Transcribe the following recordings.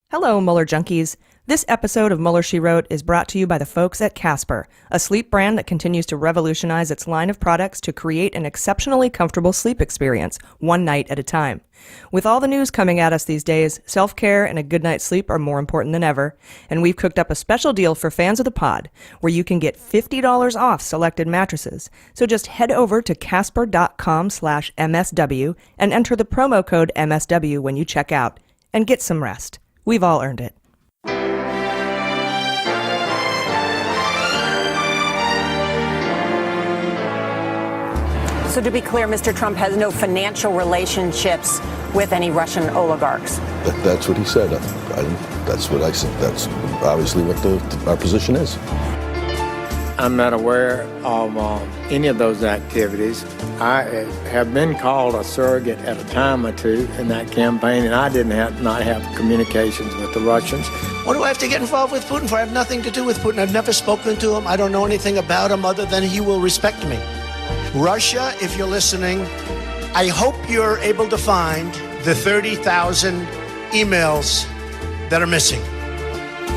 Hello, Mueller junkies. This episode of Mueller, She Wrote is brought to you by the folks at Casper, a sleep brand that continues to revolutionize its line of products to create an exceptionally comfortable sleep experience, one night at a time. With all the news coming at us these days, self-care and a good night's sleep are more important than ever, and we've cooked up a special deal for fans of the pod, where you can get $50 off selected mattresses. So just head over to casper.com/MSW and enter the promo code MSW when you check out, and get some rest. We've all earned it. So to be clear, Mr. Trump has no financial relationships with any Russian oligarchs. That's what he said. That's what I said. That's obviously what our position is. I'm not aware of any of those activities. I have been called a surrogate at a time or two in that campaign, and I did not have communications with the Russians. What do I have to get involved with Putin for? I have nothing to do with Putin. I've never spoken to him. I don't know anything about him other than he will respect me. Russia, if you're listening, I hope you're able to find the 30,000 emails that are missing.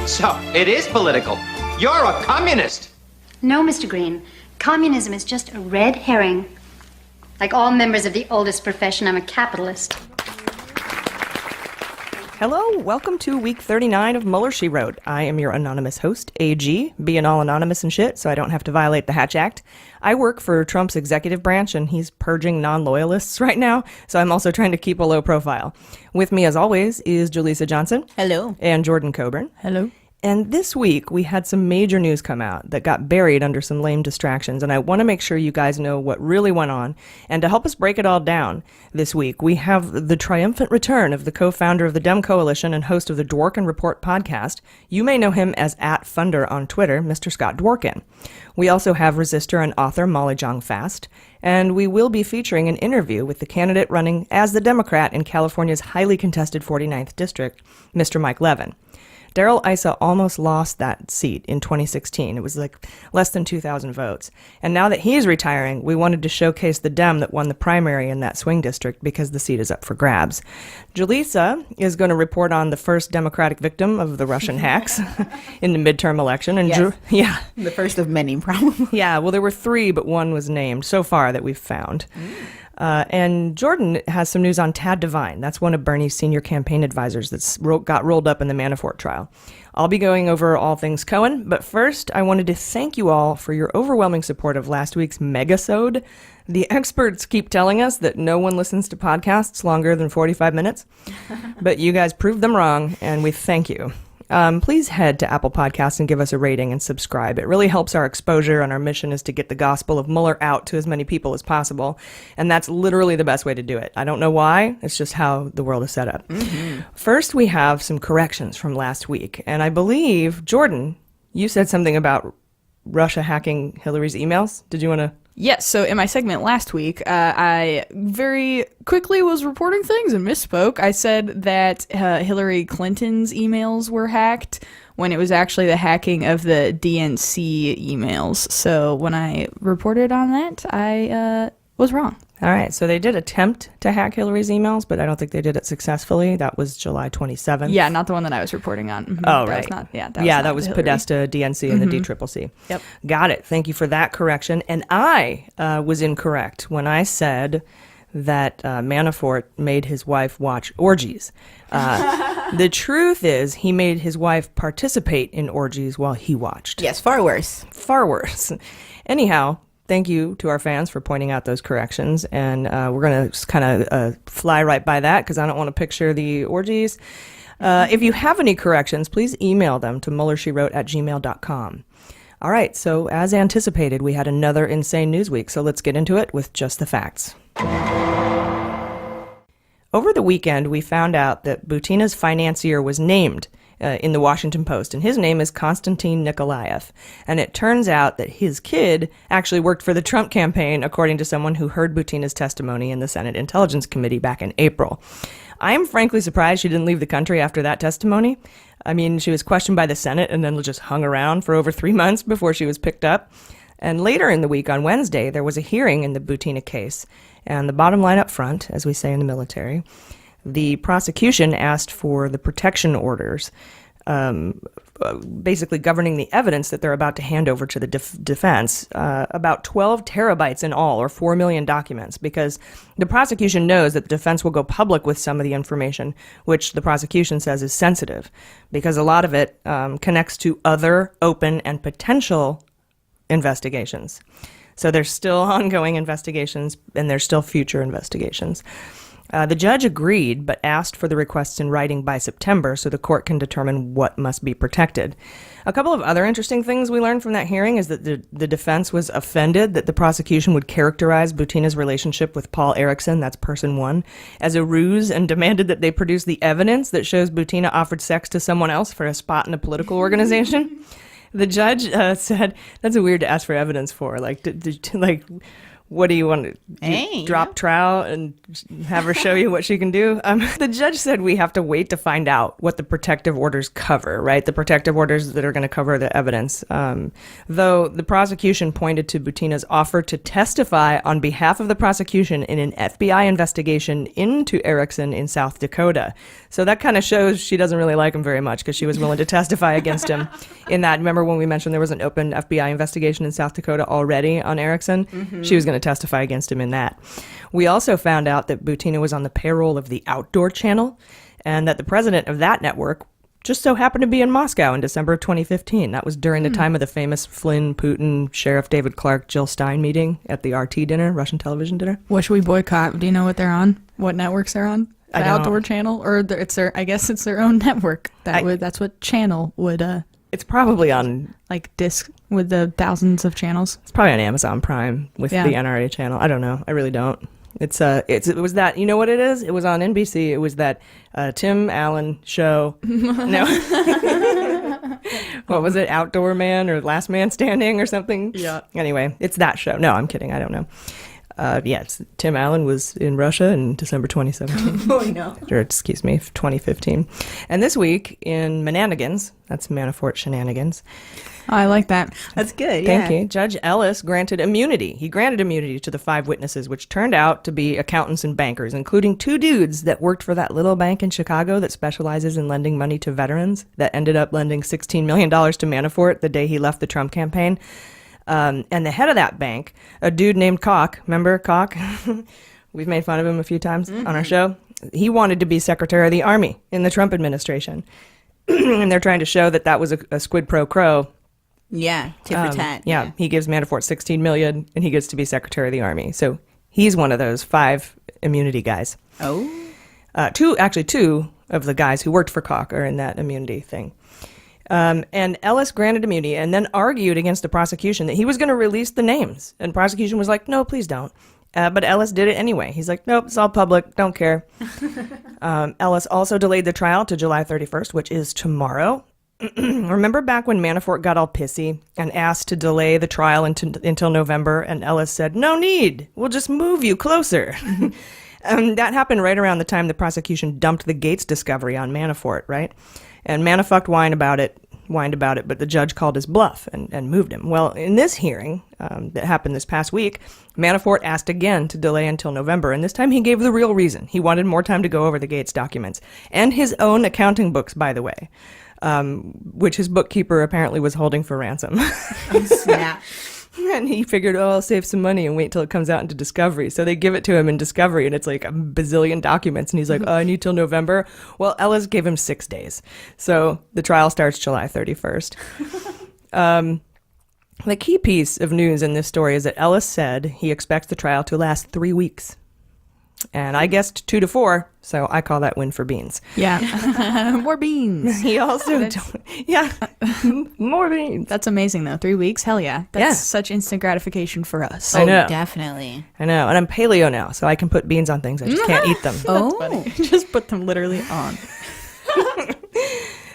So, it is political. You're a communist. No, Mr. Green. Communism is just a red herring. Like all members of the oldest profession, I'm a capitalist. Hello, welcome to week 39 of Mueller, She Wrote. I am your anonymous host, AG, being all anonymous and shit, so I don't have to violate the Hatch Act. I work for Trump's executive branch, and he's purging non-loyalists right now, so I'm also trying to keep a low profile. With me, as always, is Julissa Johnson. Hello. And Jordan Coburn. Hello. And this week, we had some major news come out that got buried under some lame distractions, and I want to make sure you guys know what really went on. And to help us break it all down this week, we have the triumphant return of the co-founder of the Dem Coalition and host of the Dworkin Report podcast. You may know him as @Funder on Twitter, Mr. Scott Dworkin. We also have resistor and author Molly Jong Fast, and we will be featuring an interview with the candidate running as the Democrat in California's highly contested 49th district, Mr. Mike Levin. Darrell Issa almost lost that seat in 2016. It was like less than 2,000 votes. And now that he's retiring, we wanted to showcase the Dem that won the primary in that swing district because the seat is up for grabs. Julissa is going to report on the first Democratic victim of the Russian hacks in the midterm election. And yes. The first of many, probably. Yeah, well, there were 3, but 1 was named so far that we've found. And Jordan has some news on Tad Devine. That's one of Bernie's senior campaign advisors that's got rolled up in the Manafort trial. I'll be going over all things Cohen, but first I wanted to thank you all for your overwhelming support of last week's Megasode. The experts keep telling us that no one listens to podcasts longer than 45 minutes, but you guys proved them wrong, and we thank you. Please head to Apple Podcasts and give us a rating and subscribe. It really helps our exposure, and our mission is to get the gospel of Mueller out to as many people as possible. And that's literally the best way to do it. I don't know why. It's just how the world is set up. Mm-hmm. First, we have some corrections from last week. And I believe, Jordan, you said something about Russia hacking Hillary's emails. Did you want to? Yes, so in my segment last week, I very quickly was reporting things and misspoke. I said that Hillary Clinton's emails were hacked when it was actually the hacking of the DNC emails. So when I reported on that, I was wrong. All right, so they did attempt to hack Hillary's emails, but I don't think they did it successfully. That was July 27th. Yeah, not the one that I was reporting on. Mm-hmm. Oh, right. That was Podesta, DNC, and the DCCC. Yep. Got it. Thank you for that correction. And I was incorrect when I said that Manafort made his wife watch orgies. The truth is he made his wife participate in orgies while he watched. Yes, far worse. Far worse. Anyhow, thank you to our fans for pointing out those corrections, and we're going to just kind of fly right by that because I don't want to picture the orgies. If you have any corrections, please email them to MuellerSheWrote@gmail.com. All right, so as anticipated, we had another insane news week, so let's get into it with just the facts. Over the weekend, we found out that Butina's financier was named in the Washington Post, and his name is Konstantin Nikolaev. And it turns out that his kid actually worked for the Trump campaign, according to someone who heard Butina's testimony in the Senate Intelligence Committee back in April. I am frankly surprised she didn't leave the country after that testimony. I mean, she was questioned by the Senate and then just hung around for over 3 months before she was picked up. And later in the week, on Wednesday, there was a hearing in the Butina case. And the bottom line up front, as we say in the military, the prosecution asked for the protection orders, basically governing the evidence that they're about to hand over to the defense, about 12 terabytes in all, or 4 million documents, because the prosecution knows that the defense will go public with some of the information, which the prosecution says is sensitive, because a lot of it connects to other open and potential investigations. So there's still ongoing investigations, and there's still future investigations. The judge agreed, but asked for the requests in writing by September so the court can determine what must be protected. A couple of other interesting things we learned from that hearing is that the defense was offended that the prosecution would characterize Butina's relationship with Paul Erickson, that's person one, as a ruse, and demanded that they produce the evidence that shows Butina offered sex to someone else for a spot in a political organization. The judge said, that's weird to ask for evidence for. Like, what do you want to drop trowel and have her show you what she can do? The judge said we have to wait to find out what the protective orders cover, right? The protective orders that are going to cover the evidence. Though the prosecution pointed to Butina's offer to testify on behalf of the prosecution in an FBI investigation into Erickson in South Dakota. So that kind of shows she doesn't really like him very much, because she was willing to testify against him in that. Remember when we mentioned there was an open FBI investigation in South Dakota already on Erickson? Mm-hmm. She was going to testify against him in that. We also found out that Butina was on the payroll of the Outdoor Channel, and that the president of that network just so happened to be in Moscow in December of 2015. That was during the time of the famous Flynn, Putin, Sheriff David Clark, Jill Stein meeting at the RT dinner, Russian television dinner. What should we boycott? Do you know what they're on? What networks they're on? The Outdoor Channel? Or it's their, I guess it's their own network. That's what channel would... It's probably on... Like disc with the thousands of channels. It's probably on Amazon Prime with the NRA channel. I don't know. I really don't. It was that, you know what it is? It was on NBC. It was that Tim Allen show. No. What was it? Outdoor Man or Last Man Standing or something? Yeah. Anyway, it's that show. No, I'm kidding. I don't know. Tim Allen was in Russia in December 2017. Oh, no. Or, 2015. And this week in Menanigans, that's Manafort Shenanigans. Oh, I like that. That's good, Thank you. Judge Ellis granted immunity. He granted immunity to the 5 witnesses, which turned out to be accountants and bankers, including 2 dudes that worked for that little bank in Chicago that specializes in lending money to veterans, that ended up lending $16 million to Manafort the day he left the Trump campaign. And the head of that bank, a dude named Koch, remember Koch? We've made fun of him a few times on our show. He wanted to be Secretary of the Army in the Trump administration. And they're trying to show that was a squid pro quo. Yeah, tit for tat. Yeah, he gives Manafort $16 million, and he gets to be Secretary of the Army. So he's one of those 5 immunity guys. Oh. 2 of the guys who worked for Koch are in that immunity thing. And Ellis granted immunity and then argued against the prosecution that he was going to release the names. And prosecution was like, no, please don't. But Ellis did it anyway. He's like, nope, it's all public. Don't care. Ellis also delayed the trial to July 31st, which is tomorrow. Remember back when Manafort got all pissy and asked to delay the trial until November, and Ellis said, no need. We'll just move you closer. That happened right around the time the prosecution dumped the Gates discovery on Manafort, right? And Manafort whined about it, but the judge called his bluff and moved him. Well, in this hearing that happened this past week, Manafort asked again to delay until November, and this time he gave the real reason. He wanted more time to go over the Gates documents and his own accounting books, by the way, which his bookkeeper apparently was holding for ransom. Oh, snap. And he figured, I'll save some money and wait till it comes out into Discovery. So they give it to him in Discovery, and it's like a bazillion documents. And he's like, I need till November. Well, Ellis gave him 6 days. So the trial starts July 31st. The key piece of news in this story is that Ellis said he expects the trial to last 3 weeks. And I guessed 2 to 4, so I call that win for beans. Yeah. More beans. He also, more beans. That's amazing, though. 3 weeks? Hell yeah. That's such instant gratification for us. I know. Definitely. I know. And I'm paleo now, so I can put beans on things. I just can't eat them. Oh. That's funny. Just put them literally on.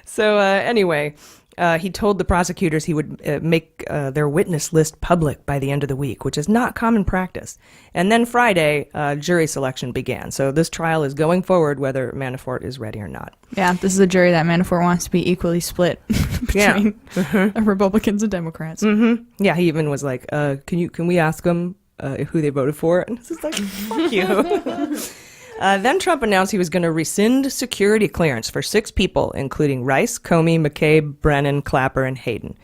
So anyway, he told the prosecutors he would make their witness list public by the end of the week, which is not common practice. And then Friday, jury selection began. So this trial is going forward whether Manafort is ready or not. Yeah, this is a jury that Manafort wants to be equally split between Republicans and Democrats. Mm-hmm. Yeah, he even was like, can we ask them who they voted for? And it's just like, fuck you. Then Trump announced he was going to rescind security clearance for 6 people, including Rice, Comey, McCabe, Brennan, Clapper, and Hayden.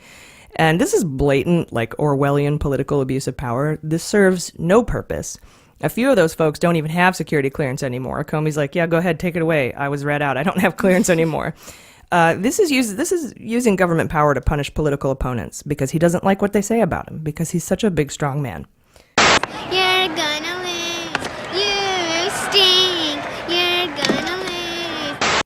And this is blatant, like Orwellian political abuse of power. This serves no purpose. A few of those folks don't even have security clearance anymore. Comey's like, yeah, go ahead, take it away. I was read out. I don't have clearance anymore. This is using government power to punish political opponents because he doesn't like what they say about him, because he's such a big, strong man. You're gonna lose. You stink. You're gonna lose.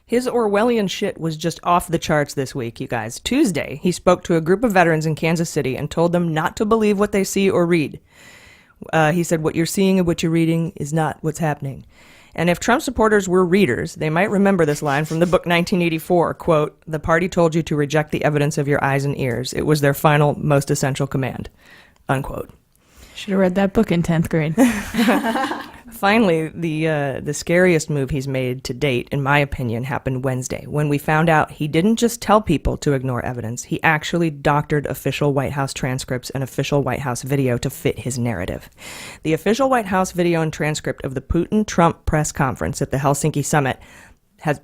His Orwellian shit was just off the charts this week, you guys. Tuesday, he spoke to a group of veterans in Kansas City and told them not to believe what they see or read. He said, what you're seeing and what you're reading is not what's happening. And if Trump supporters were readers, they might remember this line from the book 1984, quote, the party told you to reject the evidence of your eyes and ears. It was their final, most essential command, unquote. Should have read that book in 10th grade. Finally, the scariest move he's made to date, in my opinion, happened Wednesday, when we found out he didn't just tell people to ignore evidence, he actually doctored official White House transcripts and official White House video to fit his narrative. The official White House video and transcript of the Putin-Trump press conference at the Helsinki summit,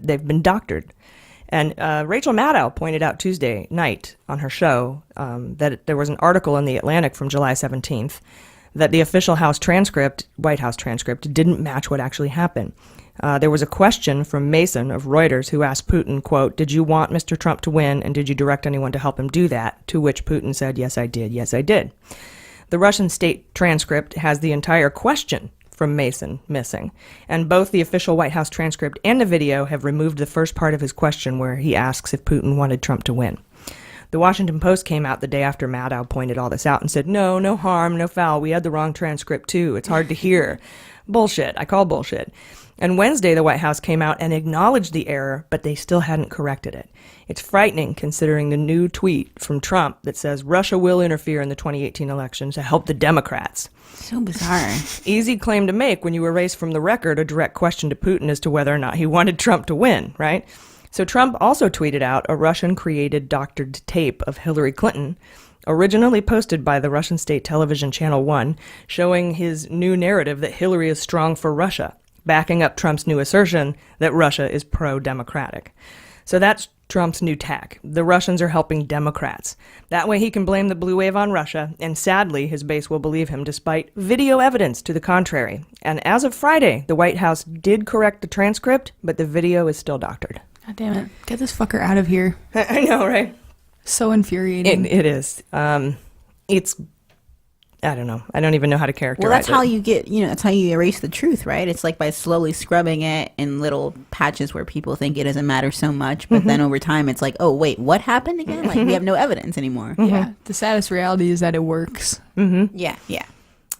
they've been doctored. And Rachel Maddow pointed out Tuesday night on her show that there was an article in The Atlantic from July 17th that the official White House transcript, didn't match what actually happened. There was a question from Mason of Reuters who asked Putin, quote, did you want Mr. Trump to win, and did you direct anyone to help him do that? To which Putin said, yes, I did. Yes, I did. The Russian state transcript has the entire question from Mason missing, and both the official White House transcript and the video have removed the first part of his question where he asks if Putin wanted Trump to win. The Washington Post came out the day after Maddow pointed all this out and said, no harm, no foul. We had the wrong transcript too. It's hard to hear. Bullshit. I call bullshit. And Wednesday, the White House came out and acknowledged the error, but they still hadn't corrected it. It's frightening considering the new tweet from Trump that says Russia will interfere in the 2018 election to help the Democrats. So bizarre. Easy claim to make when you erase from the record a direct question to Putin as to whether or not he wanted Trump to win, right? So Trump also tweeted out a Russian-created doctored tape of Hillary Clinton, originally posted by the Russian state television Channel 1, showing his new narrative that Hillary is strong for Russia, backing up Trump's new assertion that Russia is pro-democratic. So that's Trump's new tack. The Russians are helping Democrats. That way he can blame the blue wave on Russia, and sadly, his base will believe him despite video evidence to the contrary. And as of Friday, the White House did correct the transcript, but the video is still doctored. God damn it. Get this fucker out of here. I know, right? So infuriating. It is. It's, I don't know. I don't even know how to characterize it. Well, that's how you get, that's how you erase the truth, right? It's like by slowly scrubbing it in little patches where people think it doesn't matter so much. But then over time, it's like, oh, wait, what happened again? Like, we have no evidence anymore. Yeah. The saddest reality is that it works. Yeah.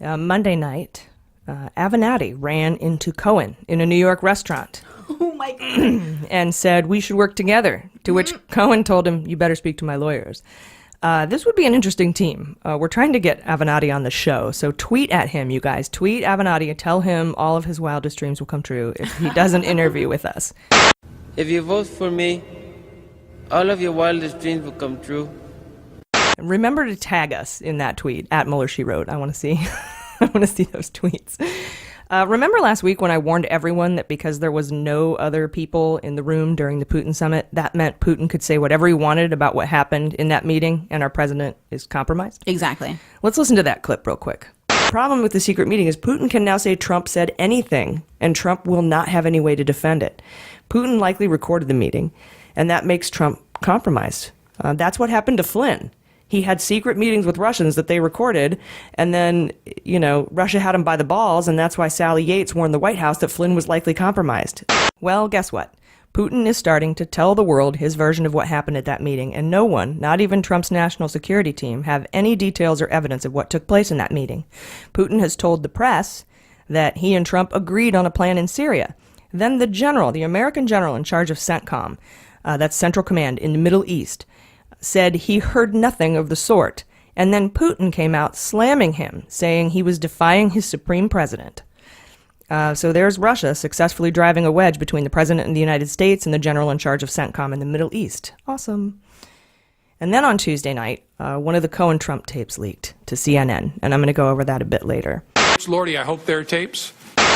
Monday night, Avenatti ran into Cohen in a New York restaurant. Oh, my God. And said, we should work together. To which Cohen told him, you better speak to my lawyers. This would be an interesting team. We're trying to get Avenatti on the show, so tweet at him, you guys. Tweet Avenatti and tell him all of his wildest dreams will come true if he does an interview with us. If you vote for me, all of your wildest dreams will come true. Remember to tag us in that tweet, at Mueller, she wrote. I want to see I want to see those tweets. Remember last week when I warned everyone that because there was no other people in the room during the Putin summit, that meant Putin could say whatever he wanted about what happened in that meeting and our president is compromised? Exactly. Let's listen to that clip real quick. The problem with the secret meeting is Putin can now say Trump said anything, and Trump will not have any way to defend it. Putin likely recorded the meeting, and that makes Trump compromised. That's what happened to Flynn. He had secret meetings with Russians that they recorded, and then, Russia had him by the balls, and that's why Sally Yates warned the White House that Flynn was likely compromised. Well, guess what? Putin is starting to tell the world his version of what happened at that meeting, and no one, not even Trump's national security team, have any details or evidence of what took place in that meeting. Putin has told the press that he and Trump agreed on a plan in Syria. Then the American general in charge of CENTCOM, that's Central Command in the Middle East, said he heard nothing of the sort. And then Putin came out slamming him, saying he was defying his supreme president. So there's Russia successfully driving a wedge between the president of the United States and the general in charge of CENTCOM in the Middle East. Awesome. And then on Tuesday night, one of the Cohen-Trump tapes leaked to CNN, and I'm going to go over that a bit later. Lordy, I hope there are tapes.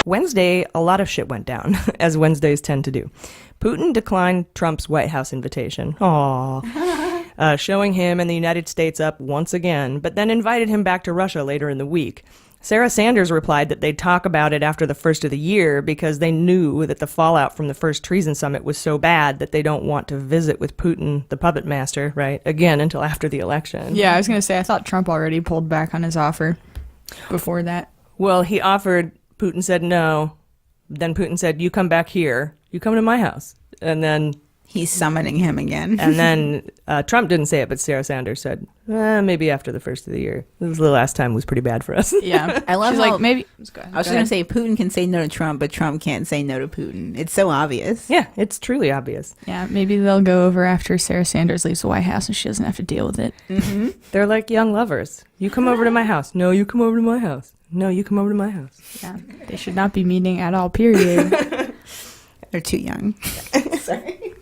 Wednesday, a lot of shit went down, as Wednesdays tend to do. Putin declined Trump's White House invitation. Aww. Showing him and the United States up once again, but then invited him back to Russia later in the week. Sarah Sanders replied that they'd talk about it after the first of the year because they knew that the fallout from the first treason summit was so bad that they don't want to visit with Putin, the puppet master, right, again until after the election. Yeah, I was going to say, I thought Trump already pulled back on his offer before that. Well, he offered, Putin said no. Then Putin said, you come back here, you come to my house. And then he's summoning him again. And then Trump didn't say it, but Sarah Sanders said, maybe after the first of the year. This was the last time was pretty bad for us. Yeah. I love She's how, like, maybe. I was just going to say, Putin can say no to Trump, but Trump can't say no to Putin. It's so obvious. Yeah, it's truly obvious. Yeah, maybe they'll go over after Sarah Sanders leaves the White House and she doesn't have to deal with it. Mm-hmm. They're like young lovers. You come over to my house. No, you come over to my house. No, you come over to my house. Yeah, they should not be meeting at all, period. They're too young. Sorry.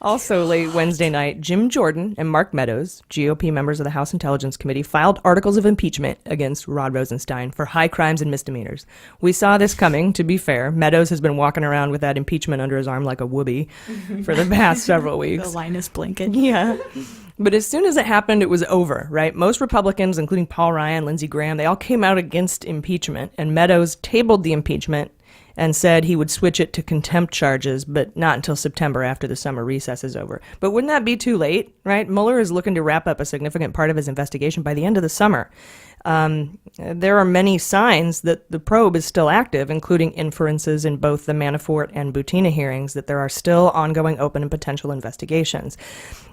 Also, late Wednesday night, Jim Jordan and Mark Meadows, GOP members of the House Intelligence Committee, filed articles of impeachment against Rod Rosenstein for high crimes and misdemeanors. We saw this coming, to be fair. Meadows has been walking around with that impeachment under his arm like a whoopee for the past several weeks. The Linus blanket. Yeah. But as soon as it happened, it was over, right? Most Republicans, including Paul Ryan, Lindsey Graham, they all came out against impeachment, and Meadows tabled the impeachment and said he would switch it to contempt charges, but not until September after the summer recess is over. But wouldn't that be too late, right? Mueller is looking to wrap up a significant part of his investigation by the end of the summer. There are many signs that the probe is still active, including inferences in both the Manafort and Butina hearings that there are still ongoing open and potential investigations.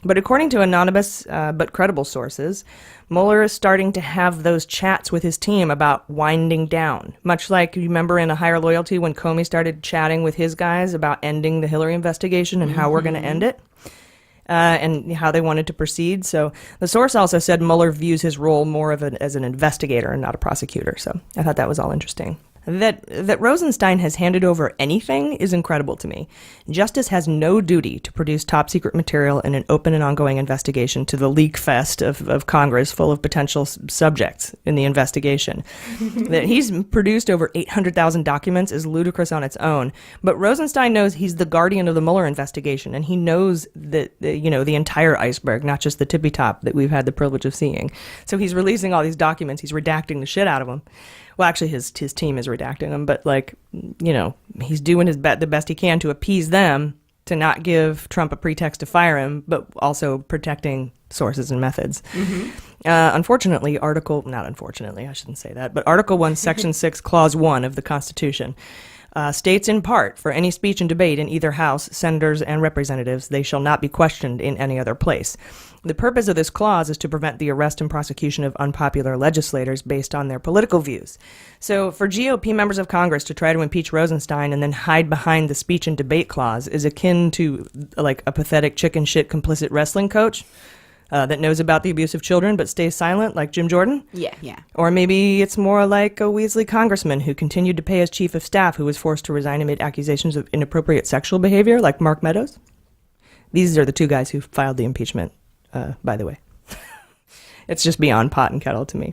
But according to anonymous but credible sources, Mueller is starting to have those chats with his team about winding down, much like you remember in A Higher Loyalty when Comey started chatting with his guys about ending the Hillary investigation and how we're going to end it. And how they wanted to proceed. So the source also said Mueller views his role more as an investigator and not a prosecutor. So I thought that was all interesting. That Rosenstein has handed over anything is incredible to me. Justice has no duty to produce top-secret material in an open and ongoing investigation to the leak fest of Congress full of potential subjects in the investigation. That he's produced over 800,000 documents is ludicrous on its own. But Rosenstein knows he's the guardian of the Mueller investigation, and he knows that the entire iceberg, not just the tippy top that we've had the privilege of seeing. So he's releasing all these documents. He's redacting the shit out of them. Well, actually, his team is redacting them, but he's doing the best he can to appease them to not give Trump a pretext to fire him, but also protecting sources and methods. Mm-hmm. Unfortunately, Article 1, Section 6, Clause 1 of the Constitution states in part, for any speech and debate in either House, senators and representatives, they shall not be questioned in any other place. The purpose of this clause is to prevent the arrest and prosecution of unpopular legislators based on their political views. So for GOP members of Congress to try to impeach Rosenstein and then hide behind the speech and debate clause is akin to like a pathetic chicken shit complicit wrestling coach that knows about the abuse of children but stays silent, like Jim Jordan. Yeah. Or maybe it's more like a Weasley congressman who continued to pay his chief of staff who was forced to resign amid accusations of inappropriate sexual behavior, like Mark Meadows. These are the two guys who filed the impeachment. By the way. It's just beyond pot and kettle to me.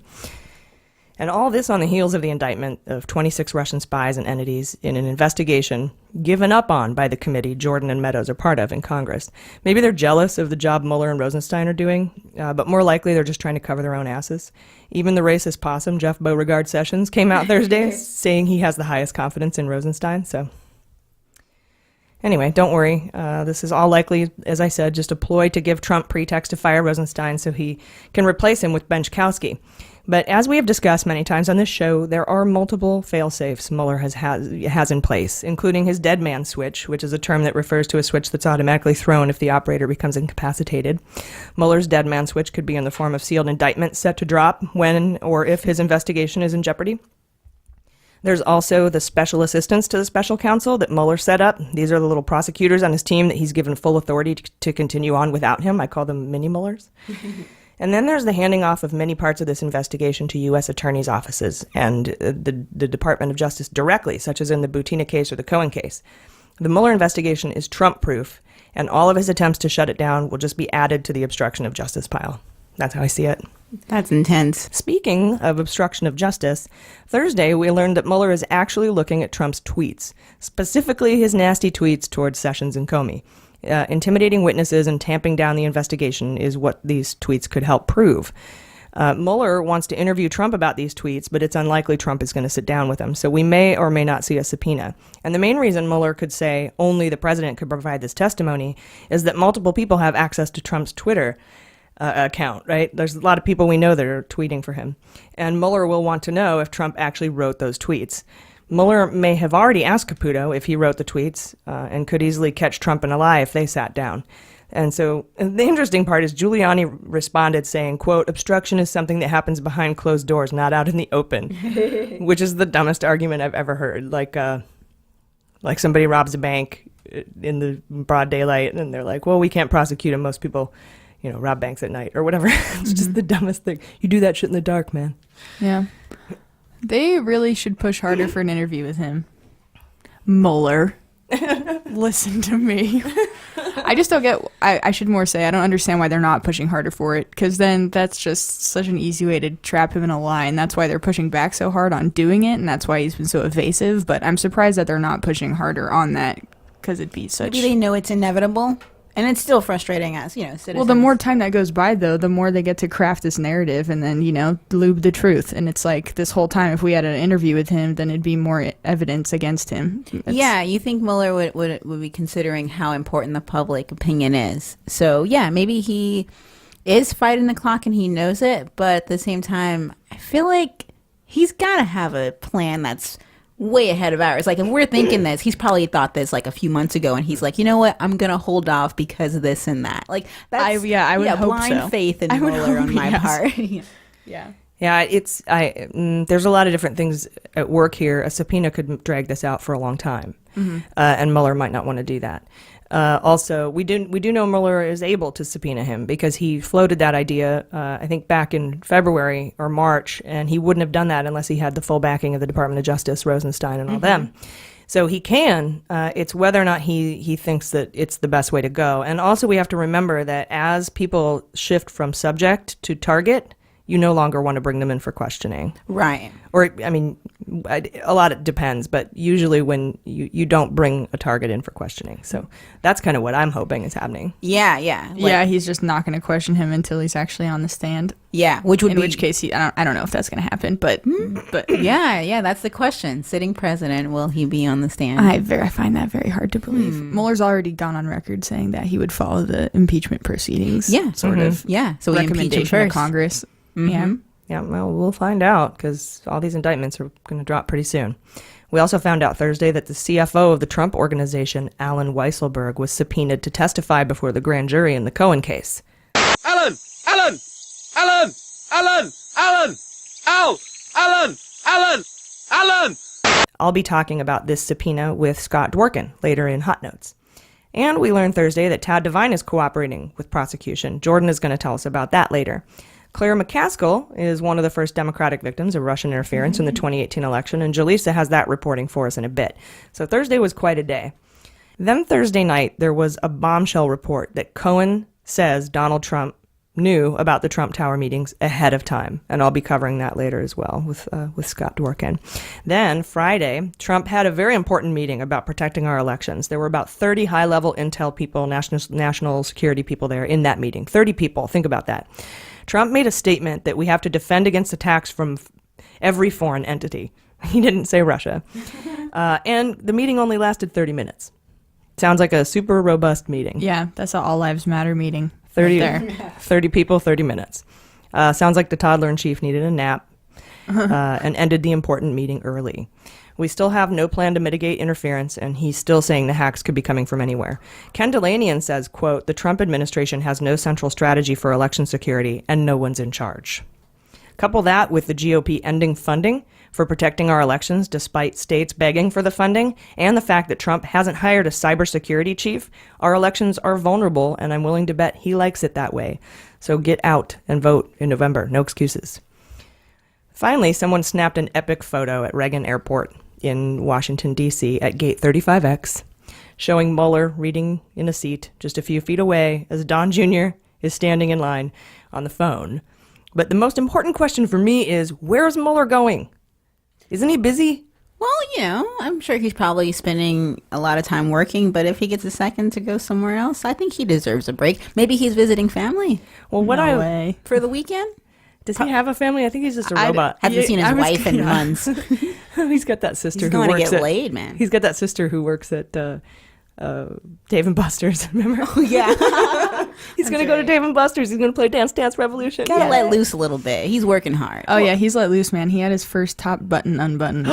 And all this on the heels of the indictment of 26 Russian spies and entities in an investigation given up on by the committee Jordan and Meadows are part of in Congress. Maybe they're jealous of the job Mueller and Rosenstein are doing, but more likely they're just trying to cover their own asses. Even the racist possum, Jeff Beauregard Sessions, came out Thursday saying he has the highest confidence in Rosenstein, so... Anyway, don't worry. This is all likely, as I said, just a ploy to give Trump pretext to fire Rosenstein so he can replace him with Benchkowski. But as we have discussed many times on this show, there are multiple fail-safes Mueller has in place, including his dead man switch, which is a term that refers to a switch that's automatically thrown if the operator becomes incapacitated. Mueller's dead man switch could be in the form of sealed indictment set to drop when or if his investigation is in jeopardy. There's also the special assistants to the special counsel that Mueller set up. These are the little prosecutors on his team that he's given full authority to continue on without him. I call them mini Muellers. And then there's the handing off of many parts of this investigation to U.S. attorneys' offices and the Department of Justice directly, such as in the Butina case or the Cohen case. The Mueller investigation is Trump-proof, and all of his attempts to shut it down will just be added to the obstruction of justice pile. That's how I see it. That's intense. Speaking of obstruction of justice, Thursday we learned that Mueller is actually looking at Trump's tweets, specifically his nasty tweets towards Sessions and Comey. Intimidating witnesses and tamping down the investigation is what these tweets could help prove. Mueller wants to interview Trump about these tweets, but it's unlikely Trump is going to sit down with him, so we may or may not see a subpoena. And the main reason Mueller could say only the president could provide this testimony is that multiple people have access to Trump's Twitter account, right? There's a lot of people we know that are tweeting for him. And Mueller will want to know if Trump actually wrote those tweets. Mueller may have already asked Caputo if he wrote the tweets and could easily catch Trump in a lie if they sat down. And so the interesting part is Giuliani responded saying, quote, obstruction is something that happens behind closed doors, not out in the open, which is the dumbest argument I've ever heard. Like somebody robs a bank in the broad daylight and they're like, well, we can't prosecute him. Most people, rob banks at night or whatever. It's just the dumbest thing. You do that shit in the dark, man. Yeah. They really should push harder for an interview with him. Mueller. Listen to me. I just don't get, I should more say, I don't understand why they're not pushing harder for it, because then that's just such an easy way to trap him in a lie, and that's why they're pushing back so hard on doing it, and that's why he's been so evasive. But I'm surprised that they're not pushing harder on that, because it'd be such... Maybe they know it's inevitable. And it's still frustrating us, citizens. Well, the more time that goes by, though, the more they get to craft this narrative and then, lube the truth. And it's like this whole time, if we had an interview with him, then it'd be more evidence against him. Yeah, you think Mueller would be considering how important the public opinion is. So, yeah, maybe he is fighting the clock and he knows it. But at the same time, I feel like he's got to have a plan that's way ahead of ours. Like, if we're thinking this, he's probably thought this like a few months ago, and he's like, you know what, I'm gonna hold off because of this and that. Like, that's I would hope blind so. faith in Mueller on my part. Yeah. Yeah, there's a lot of different things at work here. A subpoena could drag this out for a long time, and Mueller might not want to do that. Also, we do know Mueller is able to subpoena him because he floated that idea, I think, back in February or March, and he wouldn't have done that unless he had the full backing of the Department of Justice, Rosenstein, and all them. So he can. It's whether or not he thinks that it's the best way to go. And also, we have to remember that as people shift from subject to target, you no longer want to bring them in for questioning. Right. Or, I mean, a lot it depends, but usually when you don't bring a target in for questioning. So that's kind of what I'm hoping is happening. Yeah. Yeah, he's just not going to question him until he's actually on the stand. Yeah, in which case I don't know if that's going to happen, but yeah, that's the question. Sitting president, will he be on the stand? I find that very hard to believe. Mueller's already gone on record saying that he would follow the impeachment proceedings. Yeah, sort of. Yeah, so we impeach him recommendation to first. Congress. Yeah, well, we'll find out because all these indictments are going to drop pretty soon. We also found out Thursday that the CFO of the Trump Organization, Alan Weisselberg, was subpoenaed to testify before the grand jury in the Cohen case. Alan! I'll be talking about this subpoena with Scott Dworkin later in Hot Notes. And we learned Thursday that Tad Devine is cooperating with prosecution. Jordan is going to tell us about that later. Claire McCaskill is one of the first Democratic victims of Russian interference in the 2018 election, and Jaleesa has that reporting for us in a bit. So Thursday was quite a day. Then Thursday night, there was a bombshell report that Cohen says Donald Trump knew about the Trump Tower meetings ahead of time, and I'll be covering that later as well with Scott Dworkin. Then Friday, Trump had a very important meeting about protecting our elections. There were about 30 high-level intel people, national security people there in that meeting. 30 people, think about that. Trump made a statement that we have to defend against attacks from every foreign entity. He didn't say Russia. And the meeting only lasted 30 minutes. Sounds like a super robust meeting. Yeah, that's an All Lives Matter meeting. 30 people, 30 minutes. Sounds like the toddler-in-chief needed a nap and ended the important meeting early. We still have no plan to mitigate interference, and he's still saying the hacks could be coming from anywhere. Ken Delanian says, quote, the Trump administration has no central strategy for election security, and no one's in charge. Couple that with the GOP ending funding for protecting our elections despite states begging for the funding, and the fact that Trump hasn't hired a cybersecurity chief, our elections are vulnerable, and I'm willing to bet he likes it that way. So get out and vote in November. No excuses. Finally, someone snapped an epic photo at Reagan Airport in Washington, D.C. at Gate 35X, showing Mueller reading in a seat just a few feet away as Don Jr. is standing in line on the phone. But the most important question for me is, where's Mueller going? Isn't he busy? Well, I'm sure he's probably spending a lot of time working, but if he gets a second to go somewhere else, I think he deserves a break. Maybe he's visiting family. Well, way. For the weekend? Does he have a family? I think he's just a robot. Haven't seen his wife in months. He's got that sister He's who going to works get at laid, man. He's got that sister who works at Dave and Buster's. Remember? Oh, yeah. He's going to go to Dave and Buster's. He's going to play Dance Dance Revolution. Gotta let loose a little bit. He's working hard. Oh, yeah, he's let loose, man. He had his first top button unbuttoned.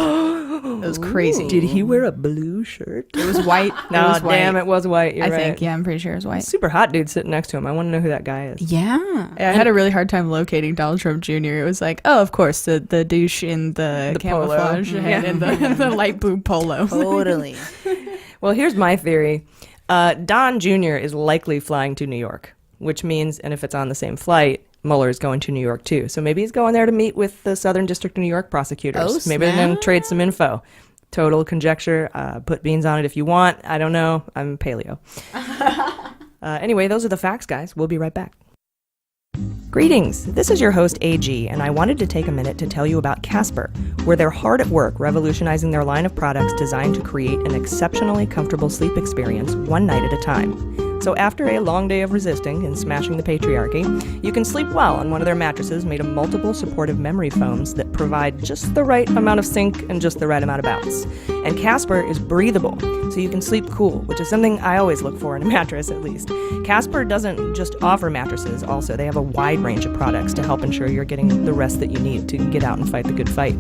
It was crazy. Did he wear a blue shirt? It was white. No, was white. damn, it was white. You're I right. think, yeah, I'm pretty sure it was white. Super hot dude sitting next to him. I want to know who that guy is. Yeah. I had a really hard time locating Donald Trump Jr. It was like, oh, of course, the douche in the camouflage polo. head and the light blue polo. Totally. Well, here's my theory. Don Jr. is likely flying to New York, which means, and if it's on the same flight, Mueller is going to New York too. So maybe he's going there to meet with the Southern District of New York prosecutors. Oh, maybe they're going to trade some info. Total conjecture. Put beans on it if you want. I don't know. I'm paleo. Anyway, those are the facts, guys. We'll be right back. Greetings. This is your host, AG, and I wanted to take a minute to tell you about Casper, where they're hard at work revolutionizing their line of products designed to create an exceptionally comfortable sleep experience one night at a time. So after a long day of resisting and smashing the patriarchy, you can sleep well on one of their mattresses made of multiple supportive memory foams that provide just the right amount of sink and just the right amount of bounce. And Casper is breathable, so you can sleep cool, which is something I always look for in a mattress, at least. Casper doesn't just offer mattresses, also. They have a wide range of products to help ensure you're getting the rest that you need to get out and fight the good fight.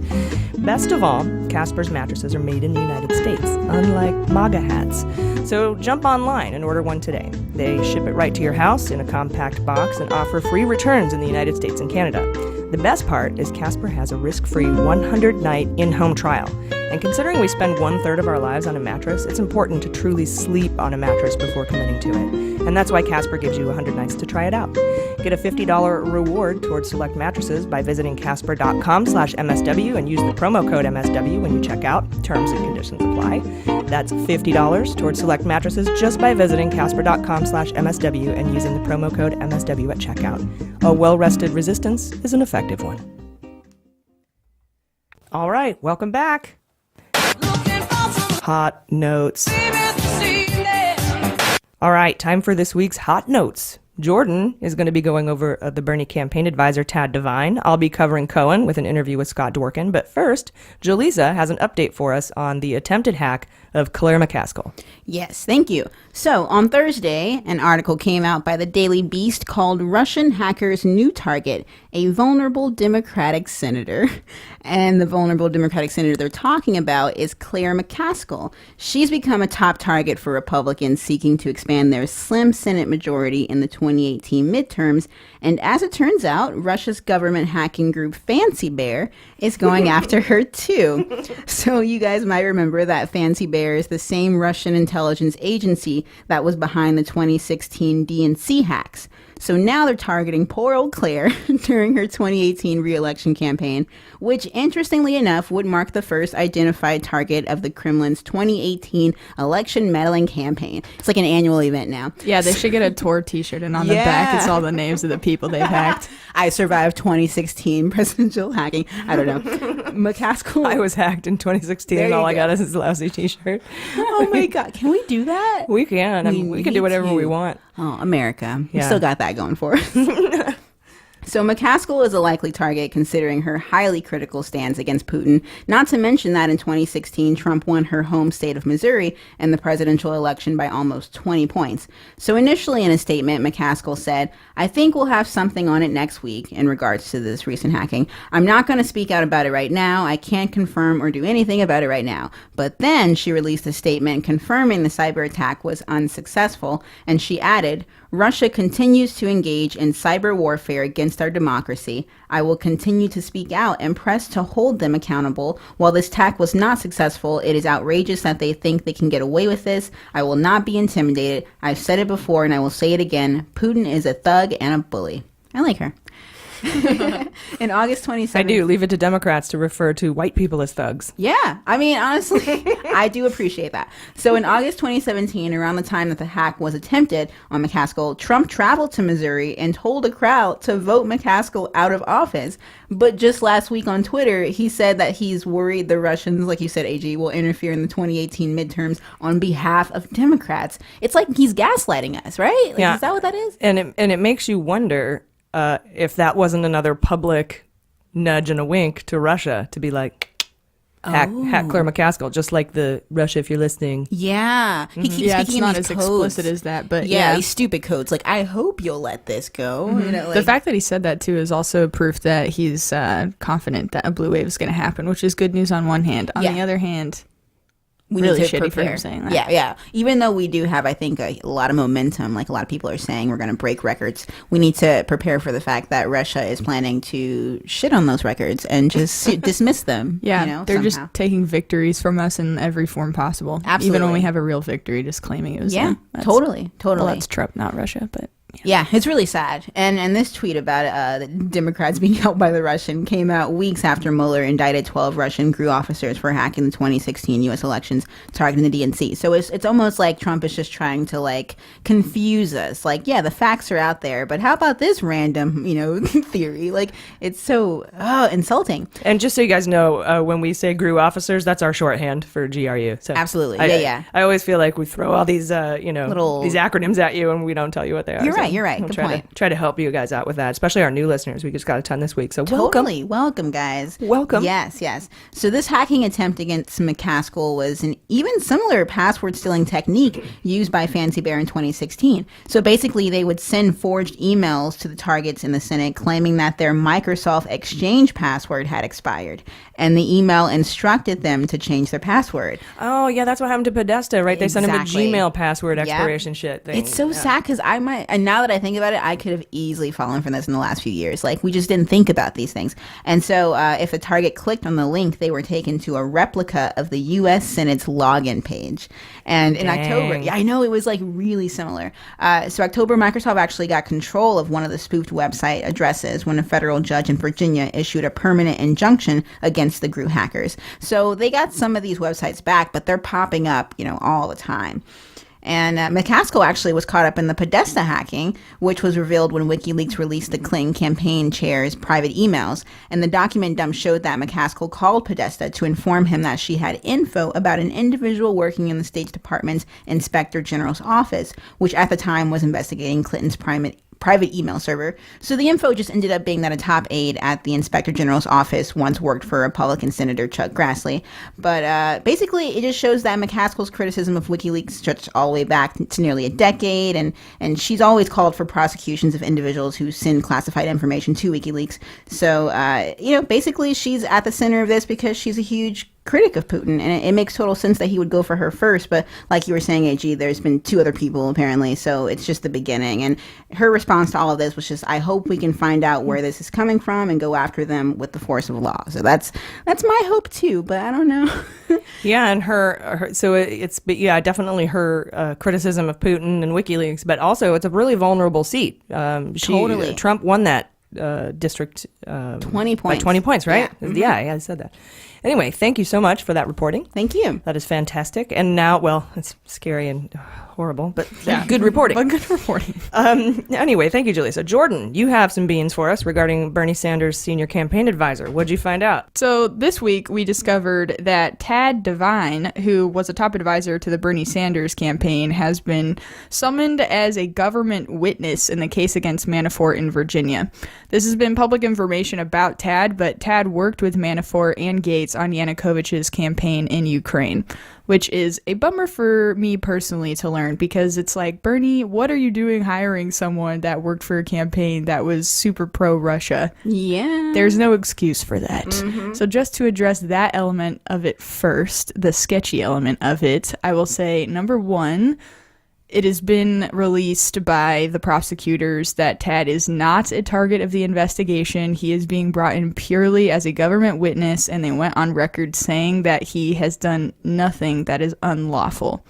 Best of all, Casper's mattresses are made in the United States, unlike MAGA hats. So jump online and order one today. They ship it right to your house in a compact box and offer free returns in the United States and Canada. The best part is Casper has a risk-free 100-night in-home trial. And considering we spend 1/3 of our lives on a mattress, it's important to truly sleep on a mattress before committing to it. And that's why Casper gives you 100 nights to try it out. Get a $50 reward towards select mattresses by visiting casper.com/MSW and use the promo code MSW when you check out. Terms and conditions apply. That's $50 towards select mattresses just by visiting casper.com/MSW and using the promo code MSW at checkout. A well-rested resistance is an effective one. All right, welcome back. Hot notes. All right, time for this week's hot notes. Jordan is going to be going over the Bernie campaign advisor, Tad Devine. I'll be covering Cohen with an interview with Scott Dworkin. But first, Jaleesa has an update for us on the attempted hack of Claire McCaskill. Yes, thank you. So, on Thursday, an article came out by the Daily Beast called Russian Hackers' New Target, a Vulnerable Democratic Senator. And the vulnerable Democratic senator they're talking about is Claire McCaskill. She's become a top target for Republicans seeking to expand their slim Senate majority in the 2018 midterms. And as it turns out, Russia's government hacking group Fancy Bear is going after her too. So you guys might remember that Fancy Bear is the same Russian intelligence agency that was behind the 2016 DNC hacks. So now they're targeting poor old Claire during her 2018 re-election campaign, which, interestingly enough, would mark the first identified target of the Kremlin's 2018 election meddling campaign. It's like an annual event now. Yeah, they should get a tour t-shirt, and on the back, it's all the names of the people they've hacked. I survived 2016 presidential hacking. I don't know. McCaskill. I was hacked in 2016, and all I got is this lousy t-shirt. Oh my God. Can we do that? We can. We can do whatever we want. Oh, America. We Yeah. still got that going for us. So McCaskill is a likely target considering her highly critical stance against Putin, not to mention that in 2016, Trump won her home state of Missouri in the presidential election by almost 20 points. So initially in a statement, McCaskill said, "I think we'll have something on it next week in regards to this recent hacking. I'm not going to speak out about it right now. I can't confirm or do anything about it right now." But then she released a statement confirming the cyber attack was unsuccessful, and she added, "Russia continues to engage in cyber warfare against our democracy. I will continue to speak out and press to hold them accountable. While this attack was not successful, it is outrageous that they think they can get away with this. I will not be intimidated. I've said it before and I will say it again. Putin is a thug and a bully." I like her. In August 2017. I do. Leave it to Democrats to refer to white people as thugs. Yeah, I mean, honestly, I do appreciate that. So in August 2017, around the time that the hack was attempted on McCaskill, Trump traveled to Missouri and told a crowd to vote McCaskill out of office. But just last week on Twitter, he said that he's worried the Russians, like you said, AG, will interfere in the 2018 midterms on behalf of Democrats. It's like he's gaslighting us, right? Like, Yeah. Is that what that is? And it makes you wonder if that wasn't another public nudge and a wink to Russia to be like, hack Claire McCaskill, just like the Russia, if you're listening. Yeah. He keeps Yeah, it's speaking in not these as codes. explicit as that, but yeah, yeah. these stupid codes. Like, I hope you'll let this go. You know, The like, fact that he said that too is also proof that he's confident that a blue wave is going to happen, which is good news on one hand. On the other hand, we really need to shitty for prepare. him saying that. Yeah. Even though we do have, I think, a lot of momentum, like a lot of people are saying we're going to break records, we need to prepare for the fact that Russia is planning to shit on those records and just dismiss them. Yeah, you know, they're somehow. just taking victories from us in every form possible. Absolutely. Even when we have a real victory, just claiming it was them. That's- totally. Well, that's Trump, not Russia, but... Yeah, it's really sad. And this tweet about the Democrats being helped by the Russian came out weeks after Mueller indicted 12 Russian GRU officers for hacking the 2016 U.S. elections targeting the DNC. So it's almost like Trump is just trying to, like, confuse us. Like, yeah, the facts are out there, but how about this random, theory? Like, it's so insulting. And just so you guys know, when we say GRU officers, that's our shorthand for GRU. So Absolutely. I always feel like we throw all these, Little- these acronyms at you and we don't tell you what they are. You're right. I'll Good try point. try to help you guys out with that, especially our new listeners. We just got a ton this week, so welcome. Totally. Welcome, guys. Welcome. Yes. So this hacking attempt against McCaskill was an even similar password stealing technique used by Fancy Bear in 2016. So basically, they would send forged emails to the targets in the Senate claiming that their Microsoft Exchange password had expired. And the email instructed them to change their password. Oh, yeah, that's what happened to Podesta, right? They sent him a Exactly. Gmail password Yep. expiration shit thing. It's so sad because and now that I think about it, I could have easily fallen for this in the last few years. Like, we just didn't think about these things. And so if a target clicked on the link, they were taken to a replica of the U.S. Senate's login page. And in October, yeah, I know, it was like really similar. So October, Microsoft actually got control of one of the spoofed website addresses when a federal judge in Virginia issued a permanent injunction against the GRU hackers. So they got some of these websites back, but they're popping up, all the time. And McCaskill actually was caught up in the Podesta hacking, which was revealed when WikiLeaks released the Clinton campaign chair's private emails. And the document dump showed that McCaskill called Podesta to inform him that she had info about an individual working in the State Department's Inspector General's office, which at the time was investigating Clinton's private email server. So the info just ended up being that a top aide at the Inspector General's office once worked for Republican Senator Chuck Grassley. But basically, it just shows that McCaskill's criticism of WikiLeaks stretched all the way back to nearly a decade, and she's always called for prosecutions of individuals who send classified information to WikiLeaks. So, basically, she's at the center of this because she's a huge critic of Putin, and it makes total sense that he would go for her first. But like you were saying, AG, there's been 2 other people apparently, so it's just the beginning. And her response to all of this was just, I hope we can find out where this is coming from and go after them with the force of law. So that's my hope too, but I don't know. Yeah, and her so it's definitely her criticism of Putin and WikiLeaks, but also it's a really vulnerable seat. Totally. Trump won that district 20 points. by 20 points, right? Yeah. Yeah, I said that. Anyway, thank you so much for that reporting. Thank you. That is fantastic. And now, well, it's scary and horrible, but good reporting. But good reporting. Anyway, thank you, Julie. So, Jordan, you have some beans for us regarding Bernie Sanders' senior campaign advisor. What'd you find out? So this week we discovered that Tad Devine, who was a top advisor to the Bernie Sanders campaign, has been summoned as a government witness in the case against Manafort in Virginia. This has been public information about Tad, but Tad worked with Manafort and Gates on Yanukovych's campaign in Ukraine, which is a bummer for me personally to learn, because it's like, Bernie, what are you doing hiring someone that worked for a campaign that was super pro-Russia? Yeah. There's no excuse for that. So just to address that element of it first, the sketchy element of it, I will say, number one, it has been released by the prosecutors that Tad is not a target of the investigation. He is being brought in purely as a government witness, and they went on record saying that he has done nothing that is unlawful.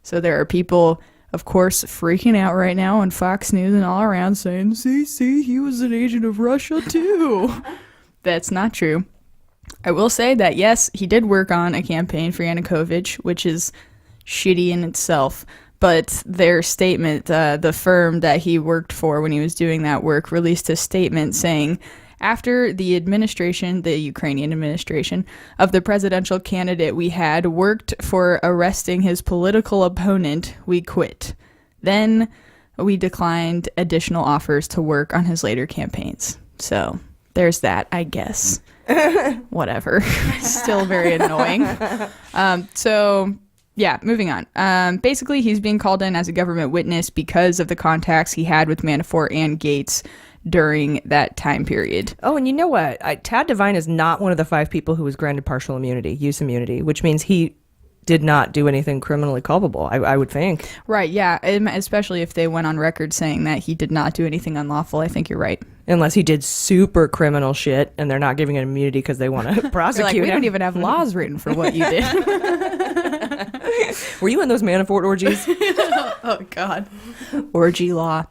So there are people of course, freaking out right now on Fox News and all around saying, see, he was an agent of Russia too. That's not true. I will say that, yes, he did work on a campaign for Yanukovych, which is shitty in itself. But their statement, the firm that he worked for when he was doing that work, released a statement saying, after the administration, the Ukrainian administration, of the presidential candidate we had worked for arresting his political opponent, we quit. Then we declined additional offers to work on his later campaigns. So there's that, I guess. Whatever. Still very annoying. Yeah, moving on. Basically, he's being called in as a government witness because of the contacts he had with Manafort and Gates during that time period. Oh, and you know what? Tad Devine is not one of the 5 people who was granted partial immunity, use immunity, which means he did not do anything criminally culpable, I would think. Right, yeah, especially if they went on record saying that he did not do anything unlawful. I think you're right. Unless he did super criminal shit and they're not giving him immunity because they want to prosecute him. We don't even have laws written for what you did. Were you in those Manafort orgies? Oh, God. Orgy law.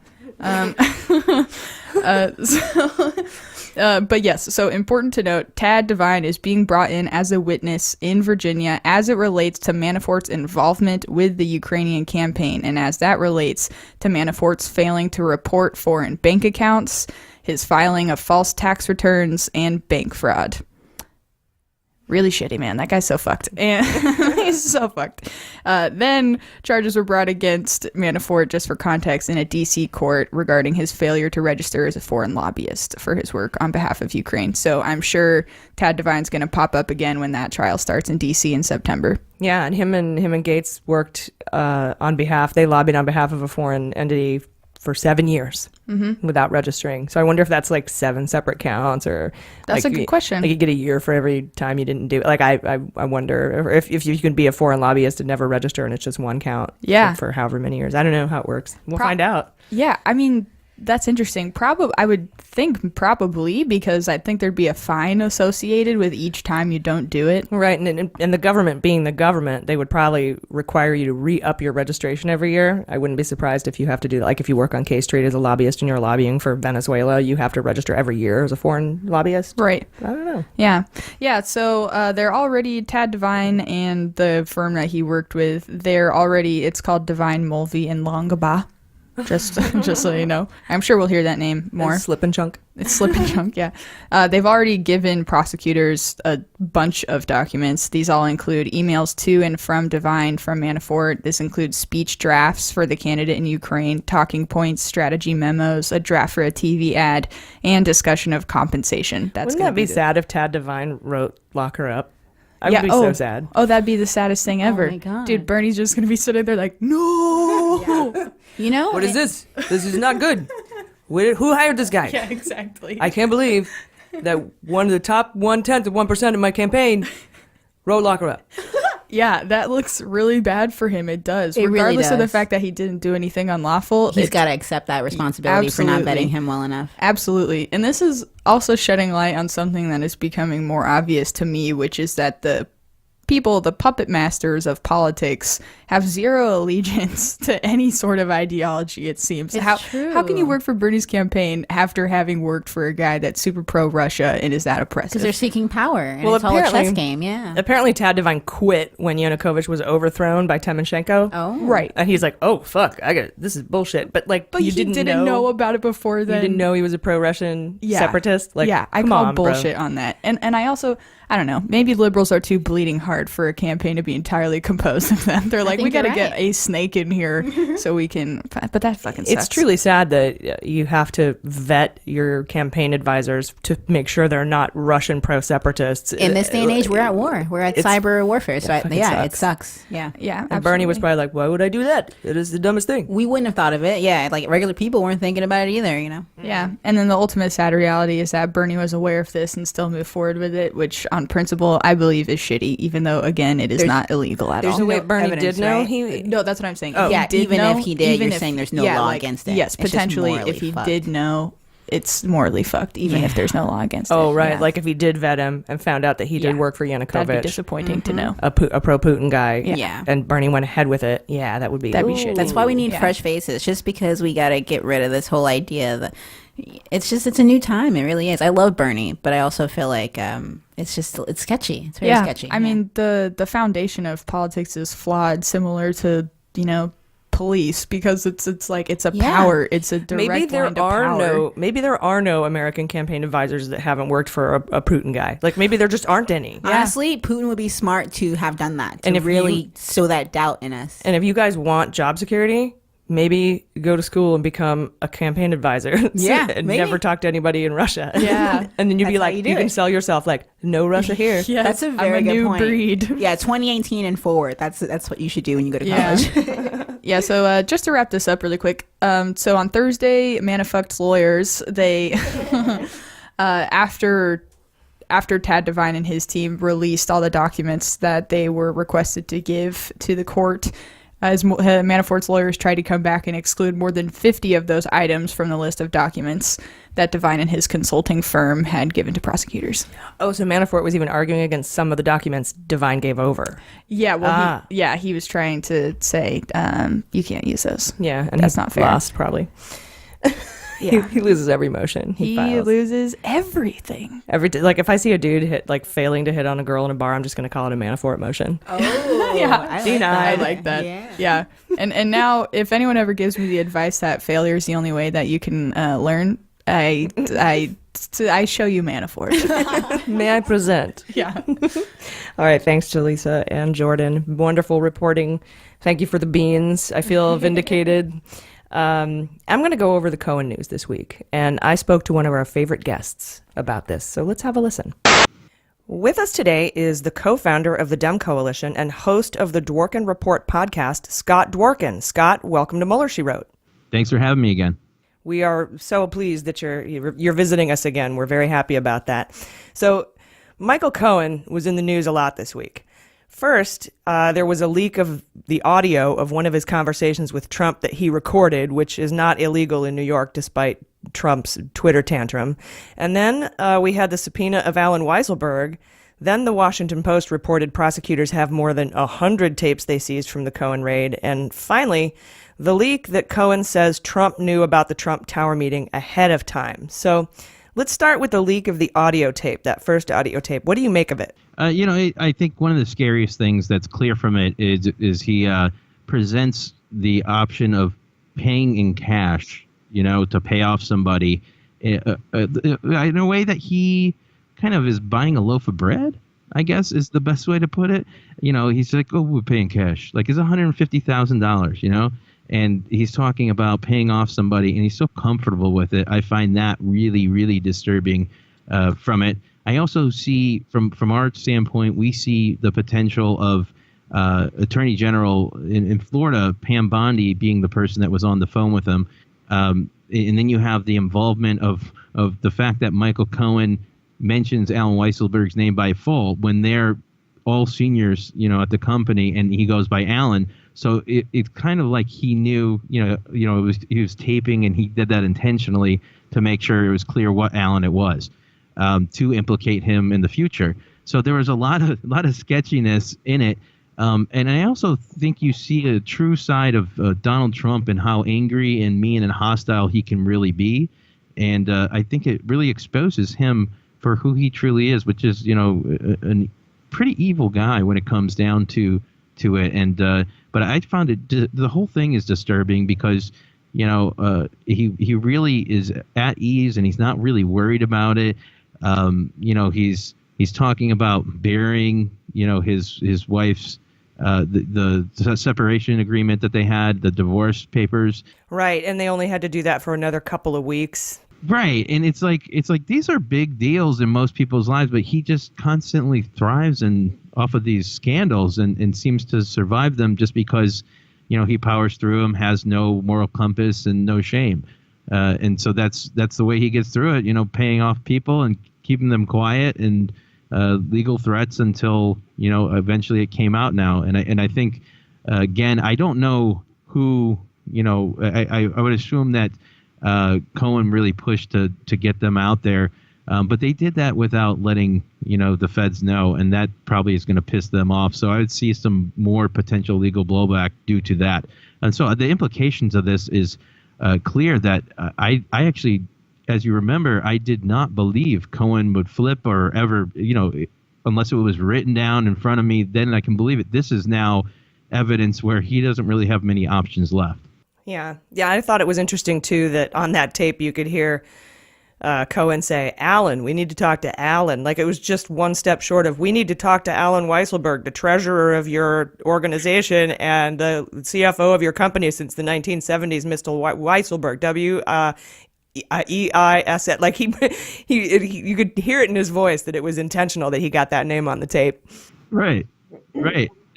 But yes, so important to note, Tad Devine is being brought in as a witness in Virginia as it relates to Manafort's involvement with the Ukrainian campaign, and as that relates to Manafort's failing to report foreign bank accounts, his filing of false tax returns, and bank fraud. Really shitty, man. That guy's so fucked. And he's so fucked. Then charges were brought against Manafort, just for context, in a D.C. court regarding his failure to register as a foreign lobbyist for his work on behalf of Ukraine. So I'm sure Tad Devine's going to pop up again when that trial starts in D.C. in September. Yeah, and him and Gates worked they lobbied on behalf of a foreign entity for 7 years without registering. So I wonder if that's like 7 separate counts, or that's like, a good question. Like you get a year for every time you didn't do it. Like I wonder if you can be a foreign lobbyist and never register and it's just 1 count for however many years. I don't know how it works. We'll find out. Yeah, I mean, that's interesting. I would think probably, because I think there'd be a fine associated with each time you don't do it. Right, and the government being the government, they would probably require you to re-up your registration every year. I wouldn't be surprised if you have to do that. Like if you work on K Street as a lobbyist and you're lobbying for Venezuela, you have to register every year as a foreign lobbyist. Right. I don't know. Yeah, so they're already, Tad Devine and the firm that he worked with, it's called Devine, Mulvey, and Longaba. Just so you know. I'm sure we'll hear that name more. Slip and Chunk. It's Slip and Chunk, yeah. They've already given prosecutors a bunch of documents. These all include emails to and from Devine from Manafort. This includes speech drafts for the candidate in Ukraine, talking points, strategy memos, a draft for a TV ad, and discussion of compensation. Wouldn't that be sad if Tad Devine wrote "Lock Her Up"? I would be so sad. Oh, that'd be the saddest thing ever. Oh my God. Dude, Bernie's just going to be sitting there like, no! Yeah. You know? What is this? This is not good. Who hired this guy? Yeah, exactly. I can't believe that one of the top 1/10 of 1% of my campaign wrote "Lock Her Up." Yeah, that looks really bad for him. It does. It Regardless really of the does. fact that he didn't do anything unlawful. He's got to accept that responsibility for not vetting him well enough. Absolutely. And this is also shedding light on something that is becoming more obvious to me, which is that the puppet masters of politics, have zero allegiance to any sort of ideology, it seems. It's How can you true. work for Bernie's campaign after having worked for a guy that's super pro-Russia and is that oppressive? Because they're seeking power, and it's all a chess game, yeah. Apparently Tad Devine quit when Yanukovych was overthrown by Timoshenko. Oh. Right. And he's like, oh, fuck, this is bullshit. But you he didn't know about it before then. You didn't know he was a pro-Russian separatist? Like, yeah, I come call on, bullshit bro. on that. And I also, I don't know, maybe liberals are too bleeding hard for a campaign to be entirely composed of them. They're like, we got to get a snake in here so we can, but that fucking sucks. It's truly sad that you have to vet your campaign advisors to make sure they're not Russian pro-separatists. In this day and age, we're at war. We're at cyber warfare. So it sucks. Yeah. Yeah. And Bernie was probably like, why would I do that? It is the dumbest thing. We wouldn't have thought of it. Yeah. Like regular people weren't thinking about it either, you know? Yeah. And then the ultimate sad reality is that Bernie was aware of this and still moved forward with it, which on principle, I believe is shitty, even though, again, it is not illegal at all. There's no way Bernie evidence, did know. right? No, that's what I'm saying. Yeah, If he did even know, if he did, even you're saying there's no law against it. Yes, It's just potentially, morally if he fucked. did know, it's morally fucked, even if there's no law against it. Oh, right. Like if he did vet him and found out that he did work for Yanukovych. That'd be disappointing to know. A pro-Putin guy. Yeah. And Bernie went ahead with it. Yeah, that'd be shitty. That's why we need fresh faces, just because we got to get rid of this whole idea that it's a new time. It really is. I love Bernie, but I also feel like it's sketchy. It's very sketchy. I mean, the foundation of politics is flawed, similar to, police, because it's a power. It's a direct line to power. Maybe there are no American campaign advisors that haven't worked for a Putin guy. Like maybe there just aren't any. Honestly, Putin would be smart to have done that, and if really sow that doubt in us. And if you guys want job security, maybe go to school and become a campaign advisor. And never talk to anybody in Russia. Yeah. And then you'd be like, you can sell yourself like, no Russia here. Yeah, that's a very good new point. Breed. Yeah, 2018 and forward. That's what you should do when you go to college. Yeah, so just to wrap this up really quick. So on Thursday, Manafucked's lawyers, they, after Tad Devine and his team released all the documents that they were requested to give to the court, as Manafort's lawyers tried to come back and exclude more than 50 of those items from the list of documents that Devine and his consulting firm had given to prosecutors. Oh, so Manafort was even arguing against some of the documents Devine gave over. Yeah, well, he was trying to say, you can't use those. Yeah, and that's not fair. Lost, probably. Yeah. He loses every motion. He loses everything. Like if I see a dude failing to hit on a girl in a bar, I'm just going to call it a Manafort motion. Oh, yeah. I like that. Yeah. And now, if anyone ever gives me the advice that failure is the only way that you can learn, I show you Manafort. May I present? Yeah. All right. Thanks to Lisa and Jordan. Wonderful reporting. Thank you for the beans. I feel vindicated. I'm going to go over the Cohen news this week, and I spoke to one of our favorite guests about this, so let's have a listen. With us today is the co-founder of the Dem Coalition and host of the Dworkin Report podcast, Scott Dworkin. Scott, welcome to Mueller, She Wrote. Thanks for having me again. We are so pleased that you're visiting us again. We're very happy about that. So, Michael Cohen was in the news a lot this week. First, there was a leak of the audio of one of his conversations with Trump that he recorded, which is not illegal in New York despite Trump's Twitter tantrum. And then we had the subpoena of Alan Weisselberg. Then the Washington Post reported prosecutors have more than 100 tapes they seized from the Cohen raid. And finally, the leak that Cohen says Trump knew about the Trump Tower meeting ahead of time. So let's start with the leak of the audio tape, that first audio tape. What do you make of it? I think one of the scariest things that's clear from it is he presents the option of paying in cash, to pay off somebody in a way that he kind of is buying a loaf of bread, I guess is the best way to put it. He's like, oh, we're paying cash. Like it's $150,000, and he's talking about paying off somebody and he's so comfortable with it. I find that really, really disturbing from it. I also see from our standpoint, we see the potential of Attorney General in Florida, Pam Bondi, being the person that was on the phone with him. And then you have the involvement of the fact that Michael Cohen mentions Alan Weisselberg's name by full when they're all seniors, at the company, and he goes by Alan. So it's kind of like he knew, he was taping, and he did that intentionally to make sure it was clear what Alan it was. To implicate him in the future. So there was a lot of sketchiness in it. And I also think you see a true side of Donald Trump and how angry and mean and hostile he can really be. And I think it really exposes him for who he truly is, which is, a pretty evil guy when it comes down to it. And but I found the whole thing is disturbing because, he really is at ease and he's not really worried about it. He's talking about burying, his wife's the separation agreement that they had, the divorce papers. Right, and they only had to do that for another couple of weeks. Right, and it's like these are big deals in most people's lives, but he just constantly thrives off of these scandals and seems to survive them just because, he powers through them, has no moral compass and no shame. And so that's the way he gets through it, paying off people and keeping them quiet and legal threats until, eventually it came out now. And I think, again, I don't know who, I would assume that Cohen really pushed to get them out there. But they did that without letting, the feds know, and that probably is going to piss them off. So I would see some more potential legal blowback due to that. And so the implications of this is clear that I actually, as you remember, I did not believe Cohen would flip or ever, unless it was written down in front of me, then I can believe it. This is now evidence where he doesn't really have many options left. Yeah. I thought it was interesting, too, that on that tape you could hear Cohen say, Alan, we need to talk to Alan. Like it was just one step short of, we need to talk to Alan Weisselberg, the treasurer of your organization and the CFO of your company since the 1970s, Mr. Weisselberg, W-E-I-S. Like you could hear it in his voice that it was intentional that he got that name on the tape. Right.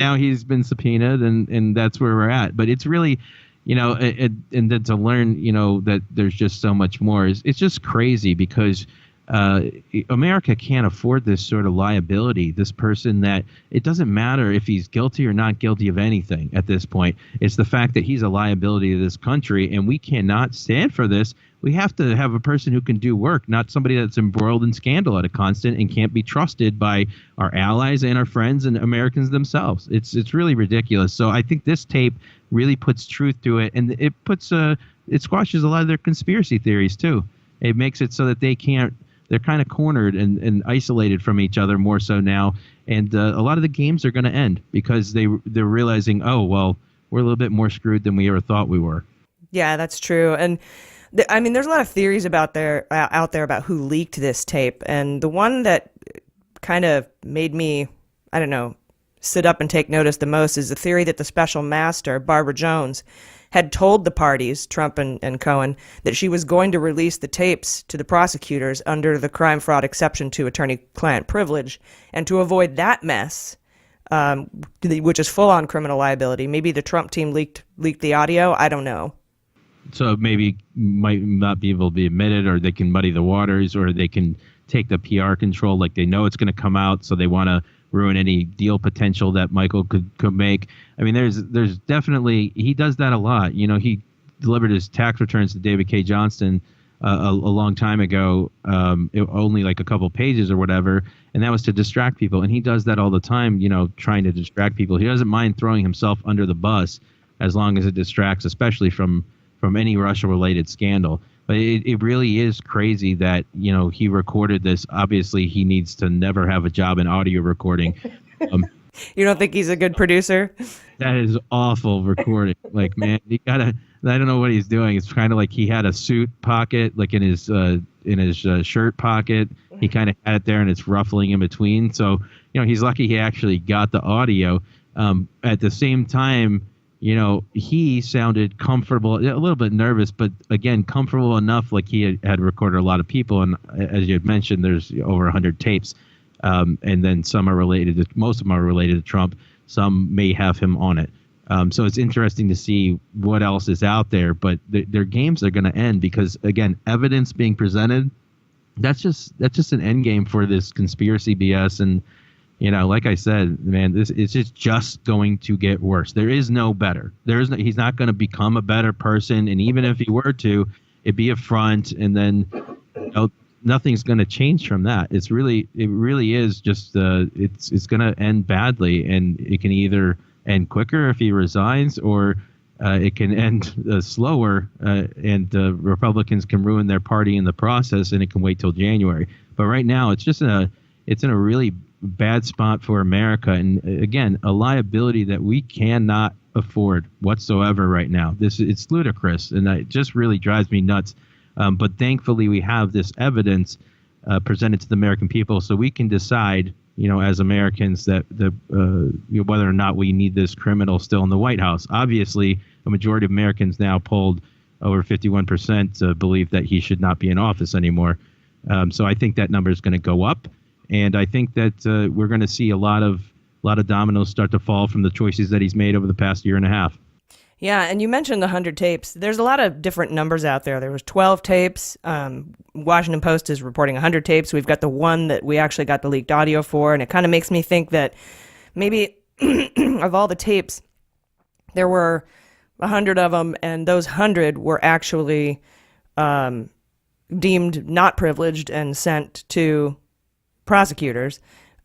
Now he's been subpoenaed and that's where we're at. But it's really... and then to learn, that there's just so much more. It's just crazy because America can't afford this sort of liability. This person that it doesn't matter if he's guilty or not guilty of anything at this point. It's the fact that he's a liability to this country, and we cannot stand for this. We have to have a person who can do work, not somebody that's embroiled in scandal at a constant and can't be trusted by our allies and our friends and Americans themselves. It's really ridiculous. So I think this tape really puts truth to it, and it squashes a lot of their conspiracy theories too. It makes it so that they're kind of cornered and isolated from each other more so now. And a lot of the games are going to end because they're realizing, oh, well, we're a little bit more screwed than we ever thought we were. Yeah, that's true. And there's a lot of theories out there about who leaked this tape. And the one that kind of made me, sit up and take notice the most is the theory that the special master, Barbara Jones, had told the parties, Trump and Cohen, that she was going to release the tapes to the prosecutors under the crime fraud exception to attorney-client privilege. And to avoid that mess, which is full-on criminal liability, maybe the Trump team leaked the audio. I don't know. So maybe might not be able to be admitted, or they can muddy the waters, or they can take the PR control. Like they know it's going to come out, so they want to ruin any deal potential that Michael could make. There's definitely, he does that a lot. He delivered his tax returns to David K. Johnston a long time ago, only like a couple pages or whatever, and that was to distract people. And he does that all the time, trying to distract people. He doesn't mind throwing himself under the bus as long as it distracts, especially from any Russia-related scandal. But it really is crazy that, he recorded this. Obviously, he needs to never have a job in audio recording. You don't think he's a good producer? That is awful recording. Like, man, I don't know what he's doing. It's kind of like he had a suit pocket, like in his shirt pocket. He kind of had it there, and it's ruffling in between. So, he's lucky he actually got the audio. At the same time, he sounded comfortable, a little bit nervous, but again, comfortable enough, like he had recorded a lot of people. And as you had mentioned, there's over 100 tapes. And then most of them are related to Trump. Some may have him on it. So it's interesting to see what else is out there, but their games are going to end because, again, evidence being presented, that's just an end game for this conspiracy BS. And, like I said, man, it's just going to get worse. There is no better. He's not going to become a better person. And even if he were to, it'd be a front. And then, nothing's going to change from that. It really is just, it's going to end badly. And it can either end quicker if he resigns, or it can end slower, and Republicans can ruin their party in the process, and it can wait till January. But right now, it's in a really bad spot for America, and again, a liability that we cannot afford whatsoever right now. It's ludicrous, and it just really drives me nuts. But thankfully, we have this evidence presented to the American people, so we can decide, as Americans, that whether or not we need this criminal still in the White House. Obviously, a majority of Americans now polled over 51% believe that he should not be in office anymore. So I think that number is going to go up, and I think that we're going to see a lot of dominoes start to fall from the choices that he's made over the past year and a half. Yeah, and you mentioned the 100 tapes. There's a lot of different numbers out there. There was 12 tapes. Washington Post is reporting 100 tapes. We've got the one that we actually got the leaked audio for, and it kind of makes me think that maybe of all the tapes, there were 100 of them, and those 100 were actually deemed not privileged and sent to prosecutors.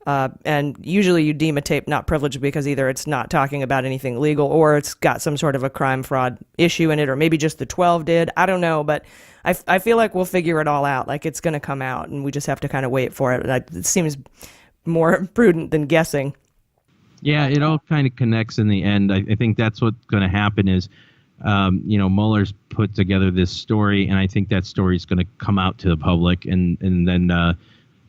And usually you deem a tape not privileged because either it's not talking about anything legal or it's got some sort of a crime fraud issue in it, or maybe just the 12 did. I don't know, but I feel like we'll figure it all out. Like, it's going to come out and we just have to kind of wait for it. It seems more prudent than guessing. Yeah, it all kind of connects in the end. I think that's what's going to happen is, Mueller's put together this story, and I think that story is going to come out to the public, and then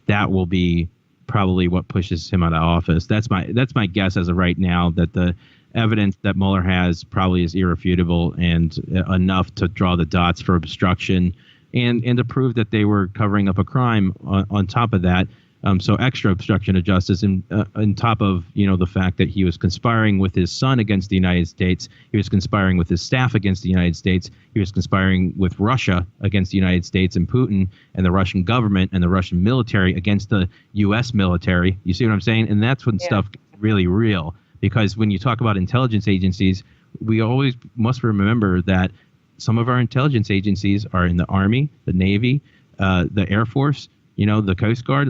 that will be probably what pushes him out of office. That's my guess as of right now, that the evidence that Mueller has probably is irrefutable and enough to draw the dots for obstruction and to prove that they were covering up a crime on top of that. So extra obstruction of justice, and on top of the fact that he was conspiring with his son against the United States, he was conspiring with his staff against the United States, he was conspiring with Russia against the United States and Putin and the Russian government and the Russian military against the U.S. military. You see what I'm saying? And that's when stuff gets really real, because when you talk about intelligence agencies, we always must remember that some of our intelligence agencies are in the Army, the Navy, the Air Force, the Coast Guard,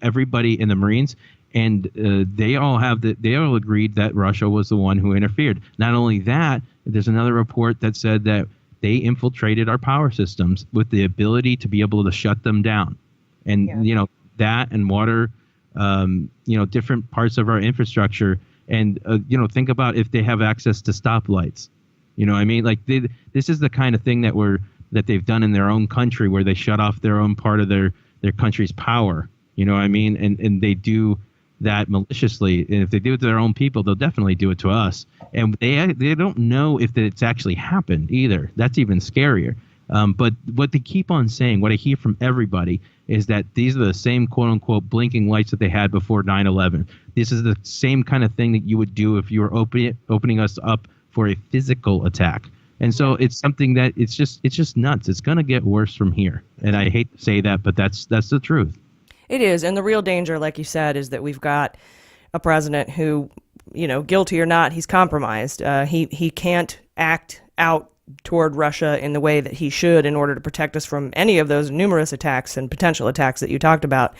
everybody in the Marines, and they all agreed that Russia was the one who interfered. Not only that, there's another report that said that they infiltrated our power systems with the ability to be able to shut them down, and that and water, different parts of our infrastructure, and think about if they have access to stoplights. This is the kind of thing that they've done in their own country, where they shut off their own part of their country's power. And they do that maliciously. And if they do it to their own people, they'll definitely do it to us. And they don't know if it's actually happened either. That's even scarier. But what they keep on saying, what I hear from everybody, is that these are the same quote-unquote blinking lights that they had before 9/11. This is the same kind of thing that you would do if you were opening us up for a physical attack. And so it's something that it's just nuts. It's going to get worse from here. And I hate to say that, but that's the truth. It is. And the real danger, like you said, is that we've got a president who, guilty or not, he's compromised. He can't act out toward Russia in the way that he should in order to protect us from any of those numerous attacks and potential attacks that you talked about.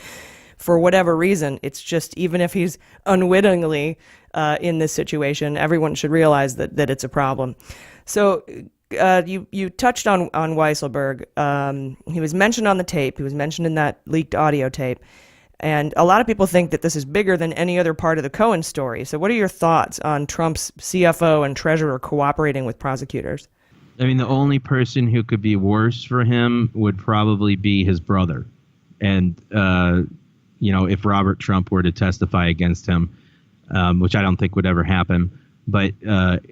For whatever reason, it's just, even if he's unwittingly in this situation, everyone should realize that it's a problem. So you touched on Weisselberg. He was mentioned on the tape. He was mentioned in that leaked audio tape. And a lot of people think that this is bigger than any other part of the Cohen story. So what are your thoughts on Trump's CFO and treasurer cooperating with prosecutors? I mean, the only person who could be worse for him would probably be his brother. And, if Robert Trump were to testify against him, which I don't think would ever happen. But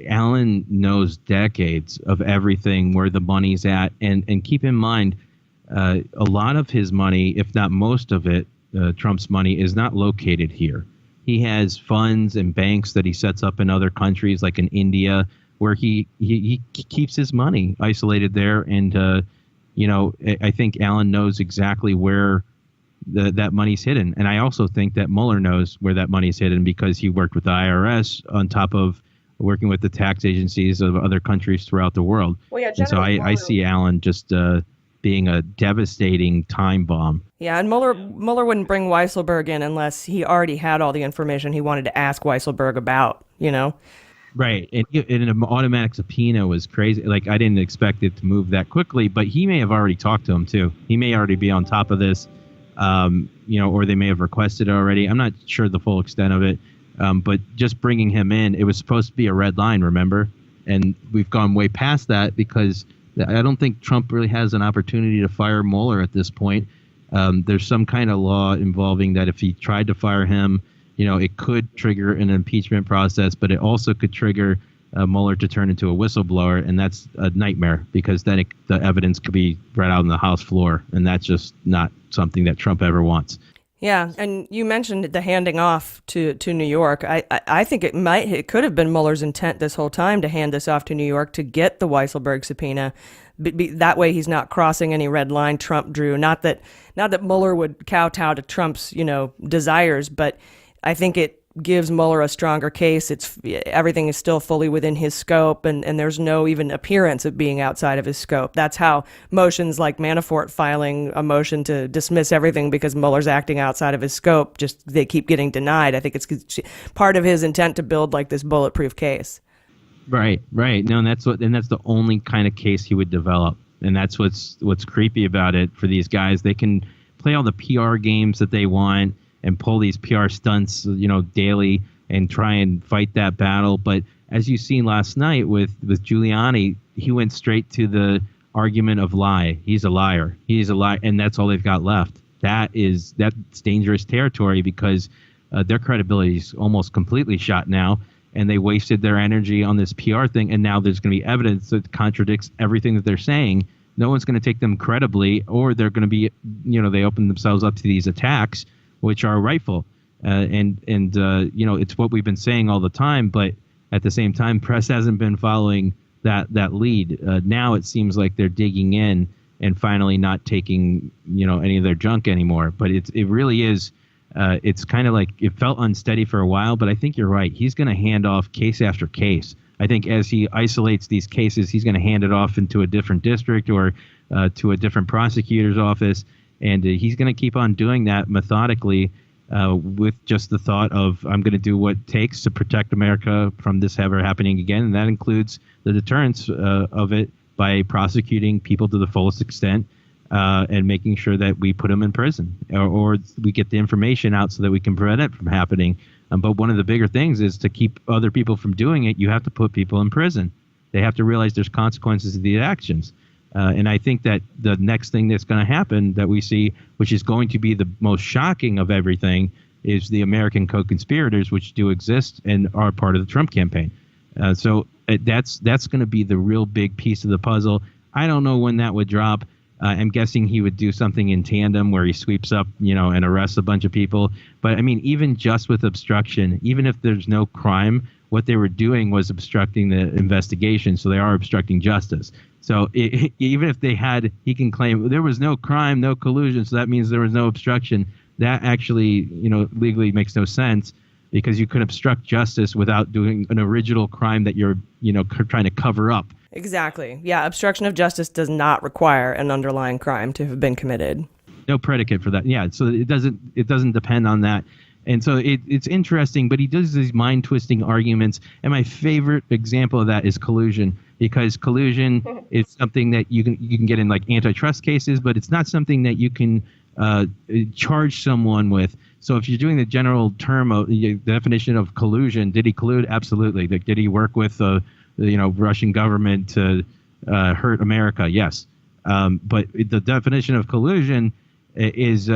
Alan knows decades of everything, where the money's at. And keep in mind, a lot of his money, if not most of it, Trump's money, is not located here. He has funds and banks that he sets up in other countries, like in India, where he keeps his money isolated there. And, I think Alan knows exactly where that money's hidden. And I also think that Mueller knows where that money's hidden, because he worked with the IRS on top of working with the tax agencies of other countries throughout the world. Well, yeah, and so I see Alan just being a devastating time bomb. Yeah, and Mueller wouldn't bring Weisselberg in unless he already had all the information he wanted to ask Weisselberg about, Right. And an automatic subpoena was crazy. I didn't expect it to move that quickly, but he may have already talked to him too. He may already be on top of this. Or they may have requested it already. I'm not sure the full extent of it. But just bringing him in, it was supposed to be a red line, remember? And we've gone way past that, because I don't think Trump really has an opportunity to fire Mueller at this point. There's some kind of law involving that if he tried to fire him, it could trigger an impeachment process, but it also could trigger Mueller to turn into a whistleblower, and that's a nightmare, because then the evidence could be brought out on the House floor, and that's just not something that Trump ever wants. Yeah, and you mentioned the handing off to New York. I think it could have been Mueller's intent this whole time to hand this off to New York to get the Weisselberg subpoena. That way he's not crossing any red line Trump drew. Not that Mueller would kowtow to Trump's desires, but I think it gives Mueller a stronger case. Everything is still fully within his scope, and there's no even appearance of being outside of his scope. That's how motions like Manafort filing a motion to dismiss everything because Mueller's acting outside of his scope, they keep getting denied. I think it's part of his intent to build like this bulletproof case. Right. No, and that's the only kind of case he would develop. And that's what's creepy about it for these guys. They can play all the PR games that they want and pull these PR stunts, daily and try and fight that battle. But as you've seen last night with Giuliani, he went straight to the argument of lie. He's a liar. He's a liar. And that's all they've got left. That's dangerous territory because their credibility is almost completely shot now. And they wasted their energy on this PR thing. And now there's going to be evidence that contradicts everything that they're saying. No one's going to take them credibly, or they're going to be, they open themselves up to these attacks, which are rightful. It's what we've been saying all the time. But at the same time, press hasn't been following that lead. Now it seems like they're digging in and finally not taking, any of their junk anymore. But it really is. It's kind of like it felt unsteady for a while, but I think you're right. He's going to hand off case after case. I think as he isolates these cases, he's going to hand it off into a different district or to a different prosecutor's office. And he's going to keep on doing that methodically with just the thought of, I'm going to do what it takes to protect America from this ever happening again. And that includes the deterrence of it by prosecuting people to the fullest extent and making sure that we put them in prison or we get the information out so that we can prevent it from happening. But one of the bigger things is to keep other people from doing it. You have to put people in prison. They have to realize there's consequences of these actions. And I think that the next thing that's going to happen that we see, which is going to be the most shocking of everything, is the American co-conspirators, which do exist and are part of the Trump campaign. So that's going to be the real big piece of the puzzle. I don't know when that would drop. I'm guessing he would do something in tandem where he sweeps up, and arrests a bunch of people. But I mean, even just with obstruction, even if there's no crime, what they were doing was obstructing the investigation. So they are obstructing justice. So even if he can claim there was no crime, no collusion. So that means there was no obstruction. That actually, legally makes no sense because you could obstruct justice without doing an original crime that you're, trying to cover up. Exactly. Yeah, obstruction of justice does not require an underlying crime to have been committed. No predicate for that. Yeah, so it doesn't depend on that. And so it's interesting, but he does these mind-twisting arguments. And my favorite example of that is collusion, because collusion is something that you can get in like antitrust cases, but it's not something that you can charge someone with. So if you're doing the general term of the definition of collusion, did he collude? Absolutely. Did he work with the Russian government to hurt America? Yes. But the definition of collusion is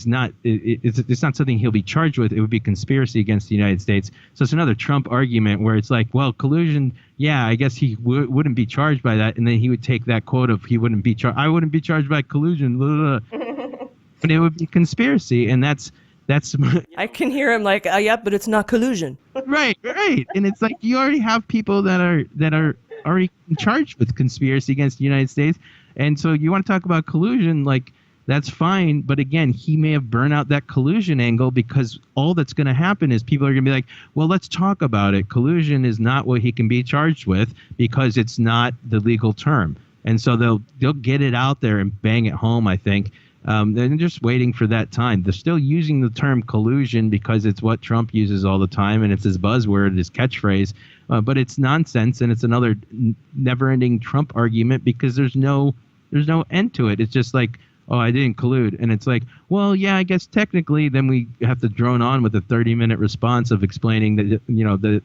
not it's not something he'll be charged with. It would be conspiracy against the United States. So it's another Trump argument where it's like, well, collusion, yeah, I guess he wouldn't be charged by that, and then he would take that quote of I wouldn't be charged by collusion, blah, blah, blah. But it would be conspiracy, and that's I can hear him like, yeah, but it's not collusion. Right. And it's like you already have people that are already charged with conspiracy against the United States, and so you want to talk about collusion, like that's fine. But again, he may have burned out that collusion angle because all that's going to happen is people are going to be like, well, let's talk about it. Collusion is not what he can be charged with because it's not the legal term, and so they'll get it out there and bang it home, I think. They're just waiting for that time. They're still using the term collusion because it's what Trump uses all the time, and it's his buzzword, his catchphrase. But it's nonsense, and it's another never-ending Trump argument because there's no end to it. It's just like, oh, I didn't collude, and it's like, well, yeah, I guess technically. Then we have to drone on with a 30-minute response of explaining that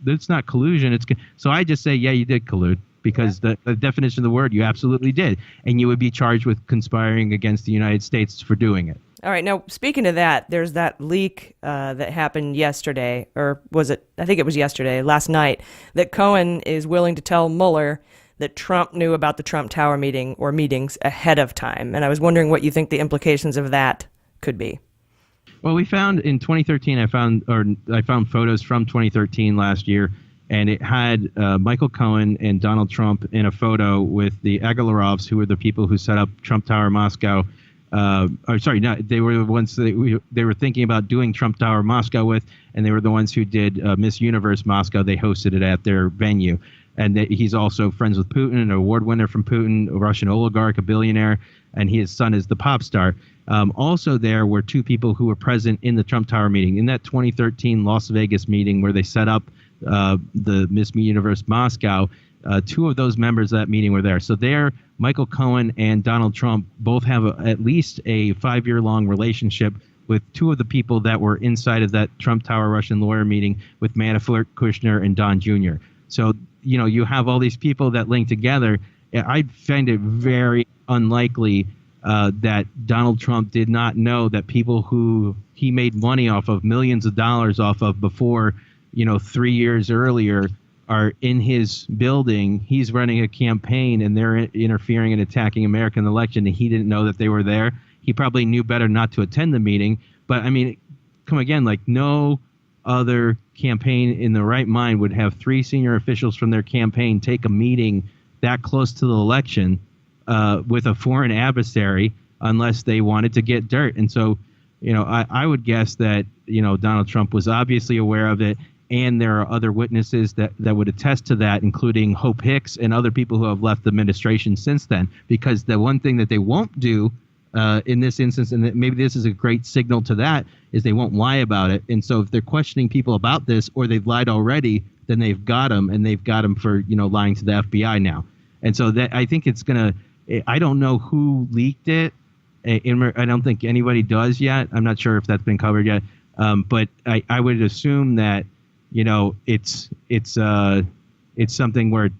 it's not collusion. So I just say, yeah, you did collude. Because the definition of the word, you absolutely did. And you would be charged with conspiring against the United States for doing it. All right. Now, speaking of that, there's that leak that happened yesterday, or was it? I think it was yesterday, last night, that Cohen is willing to tell Mueller that Trump knew about the Trump Tower meeting or meetings ahead of time. And I was wondering what you think the implications of that could be. Well, we found in 2013, I found photos from 2013 last year. And it had Michael Cohen and Donald Trump in a photo with the Agalarovs, who were the people who set up Trump Tower Moscow, or sorry, not they were the ones that they were thinking about doing Trump Tower Moscow with, and they were the ones who did Miss Universe Moscow. They hosted it at their venue. And he's also friends with Putin, an award winner from Putin, a Russian oligarch, a billionaire, and his son is the pop star. Also there were two people who were present in the Trump Tower meeting. In that 2013 Las Vegas meeting where they set up the Miss Universe Moscow, two of those members of that meeting were there. So there, Michael Cohen and Donald Trump both have at least a 5-year-long relationship with two of the people that were inside of that Trump Tower Russian lawyer meeting with Manafort, Kushner, and Don Jr. So, you have all these people that link together. I find it very unlikely that Donald Trump did not know that people who he made money off of, millions of dollars off of before, 3 years earlier, are in his building. He's running a campaign and they're interfering and attacking American election, and he didn't know that they were there. He probably knew better not to attend the meeting. But I mean, come again, like no other campaign in the right mind would have 3 senior officials from their campaign take a meeting that close to the election with a foreign adversary unless they wanted to get dirt. And so, I would guess that, Donald Trump was obviously aware of it. And there are other witnesses that would attest to that, including Hope Hicks and other people who have left the administration since then. Because the one thing that they won't do in this instance, and maybe this is a great signal to that, is they won't lie about it. And so if they're questioning people about this or they've lied already, then they've got them, and they've got them for, lying to the FBI now. And so that I think it's going to, I don't know who leaked it. I don't think anybody does yet. I'm not sure if that's been covered yet. But I would assume that, it's something where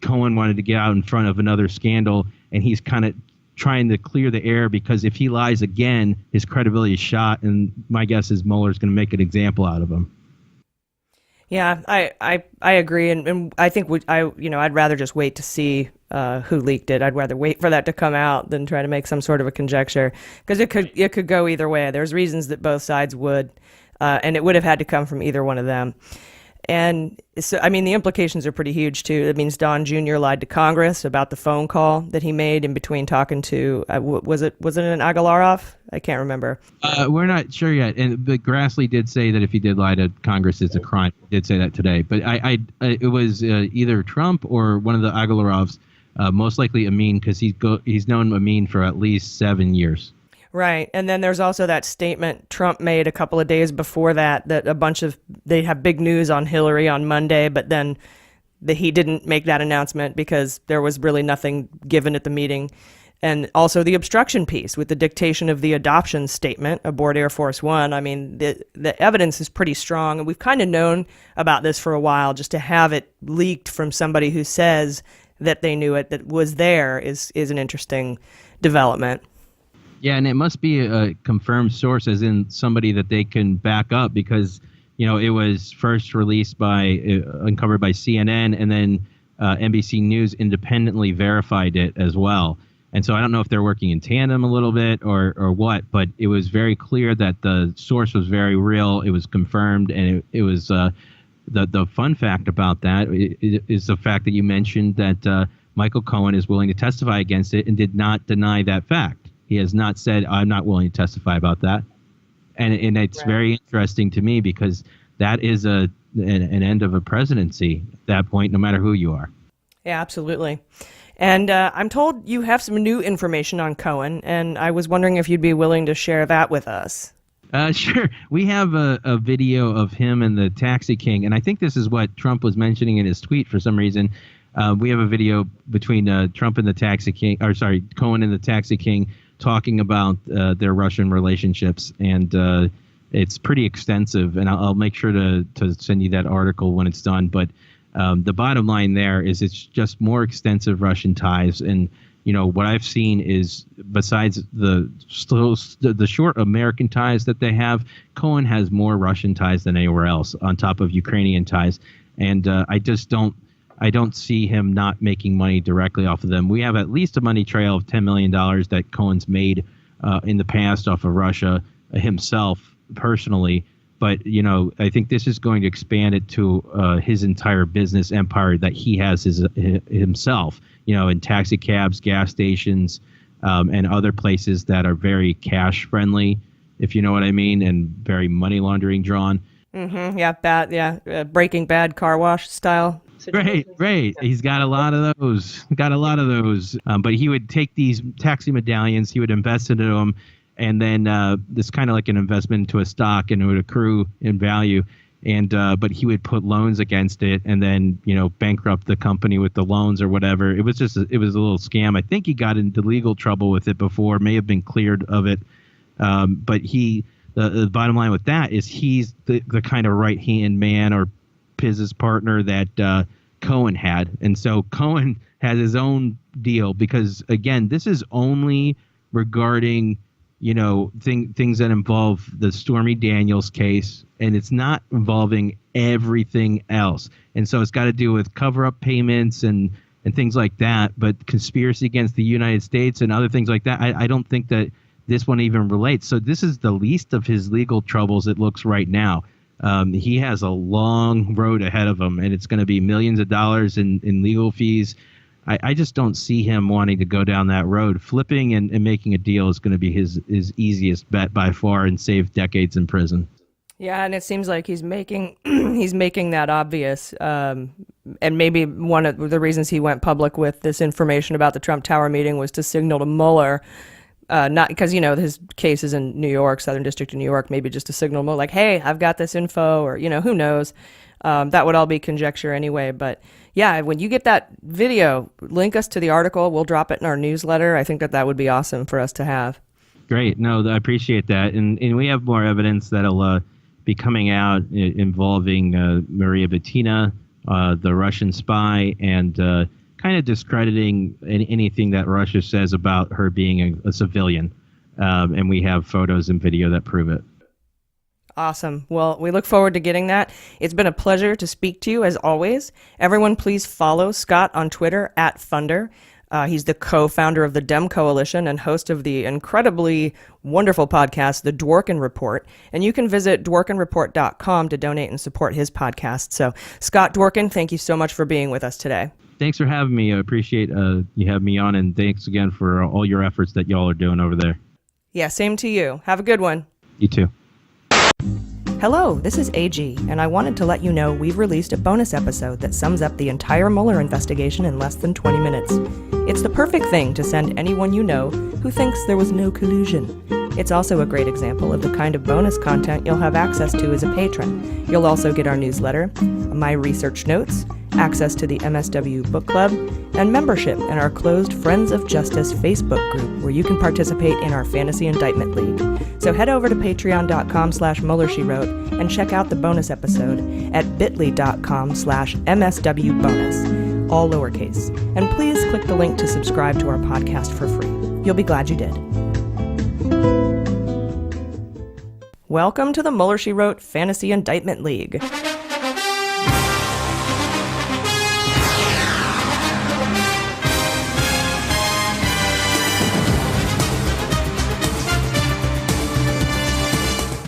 Cohen wanted to get out in front of another scandal, and he's kind of trying to clear the air, because if he lies again, his credibility is shot, and my guess is Mueller's going to make an example out of him. Yeah, I agree, and I think I'd rather just wait to see who leaked it. I'd rather wait for that to come out than try to make some sort of a conjecture, because it could go either way. There's reasons that both sides would, and it would have had to come from either one of them. And so, I mean, the implications are pretty huge, too. It means Don Jr. lied to Congress about the phone call that he made in between talking to, was it an Agalarov? I can't remember. We're not sure yet. But Grassley did say that if he did lie to Congress, it's a crime. He did say that today. But it was either Trump or one of the Agalarovs, most likely Amin, because he's known Amin for at least 7 years. Right. And then there's also that statement Trump made a couple of days before that they have big news on Hillary on Monday, but then he didn't make that announcement because there was really nothing given at the meeting. And also the obstruction piece with the dictation of the adoption statement aboard Air Force One. I mean, the evidence is pretty strong, and we've kind of known about this for a while. Just to have it leaked from somebody who says that they knew it, that was there, is an interesting development. Yeah, and it must be a confirmed source, as in somebody that they can back up, because, it was first released uncovered by CNN, and then NBC News independently verified it as well. And so I don't know if they're working in tandem a little bit or what, but it was very clear that the source was very real. It was confirmed, and it was the fun fact about that is the fact that you mentioned that Michael Cohen is willing to testify against it and did not deny that fact. He has not said, I'm not willing to testify about that. And it's very interesting to me, because that is an end of a presidency at that point, no matter who you are. Yeah, absolutely. And I'm told you have some new information on Cohen, and I was wondering if you'd be willing to share that with us. Sure. We have a video of him and the Taxi King, and I think this is what Trump was mentioning in his tweet for some reason. We have a video between Trump and the Taxi King, Cohen and the Taxi King, talking about their Russian relationships, and it's pretty extensive, and I'll make sure to send you that article when it's done. But the bottom line there is it's just more extensive Russian ties, and what I've seen is, besides the short American ties that they have, Cohen has more Russian ties than anywhere else, on top of Ukrainian ties, and I don't see him not making money directly off of them. We have at least a money trail of $10 million that Cohen's made in the past off of Russia himself personally. But, I think this is going to expand it to his entire business empire that he has himself, in taxi cabs, gas stations, and other places that are very cash friendly, if you know what I mean, and very money laundering drawn. Yeah, Breaking Bad car wash style. Right. He's got a lot of those. But he would take these taxi medallions, he would invest into them, and then this kind of like an investment into a stock, and it would accrue in value. And but he would put loans against it, and then bankrupt the company with the loans or whatever. It was a little scam. I think he got into legal trouble with it before, may have been cleared of it. But the bottom line with that is he's the kind of right hand man or business partner that Cohen had. And so Cohen has his own deal because, again, this is only regarding, things that involve the Stormy Daniels case, and it's not involving everything else. And so it's got to do with cover-up payments and things like that. But conspiracy against the United States and other things like that, I don't think that this one even relates. So this is the least of his legal troubles, it looks right now. He has a long road ahead of him, and it's going to be millions of dollars in legal fees. I just don't see him wanting to go down that road. Flipping and making a deal is going to be his easiest bet by far and save decades in prison. Yeah, and it seems like he's making that obvious. And maybe one of the reasons he went public with this information about the Trump Tower meeting was to signal to Mueller. Not because, his case is in New York, Southern District of New York, maybe just a signal more like, hey, I've got this info, or, who knows? That would all be conjecture anyway. But yeah, when you get that video, link us to the article. We'll drop it in our newsletter. I think that would be awesome for us to have. Great. No, I appreciate that. And we have more evidence that'll be coming out involving Maria Butina, the Russian spy, and kind of discrediting anything that Russia says about her being a civilian. And we have photos and video that prove it. Awesome. Well, we look forward to getting that. It's been a pleasure to speak to you, as always. Everyone, please follow Scott on Twitter @Funder. He's the co-founder of the Dem Coalition and host of the incredibly wonderful podcast, The Dworkin Report. And you can visit dworkinreport.com to donate and support his podcast. So, Scott Dworkin, thank you so much for being with us today. Thanks for having me. I appreciate you having me on, and thanks again for all your efforts that y'all are doing over there. Yeah, same to you. Have a good one. You too. Hello, this is AG, and I wanted to let you know we've released a bonus episode that sums up the entire Mueller investigation in less than 20 minutes. It's the perfect thing to send anyone you know who thinks there was no collusion. It's also a great example of the kind of bonus content you'll have access to as a patron. You'll also get our newsletter, my research notes, access to the MSW Book Club, and membership in our closed Friends of Justice Facebook group where you can participate in our Fantasy Indictment League. So head over to patreon.com/MuellerSheWrote and check out the bonus episode at bit.ly.com/MSWBonus, all lowercase. And please click the link to subscribe to our podcast for free. You'll be glad you did. Welcome to the Mueller, She Wrote Fantasy Indictment League.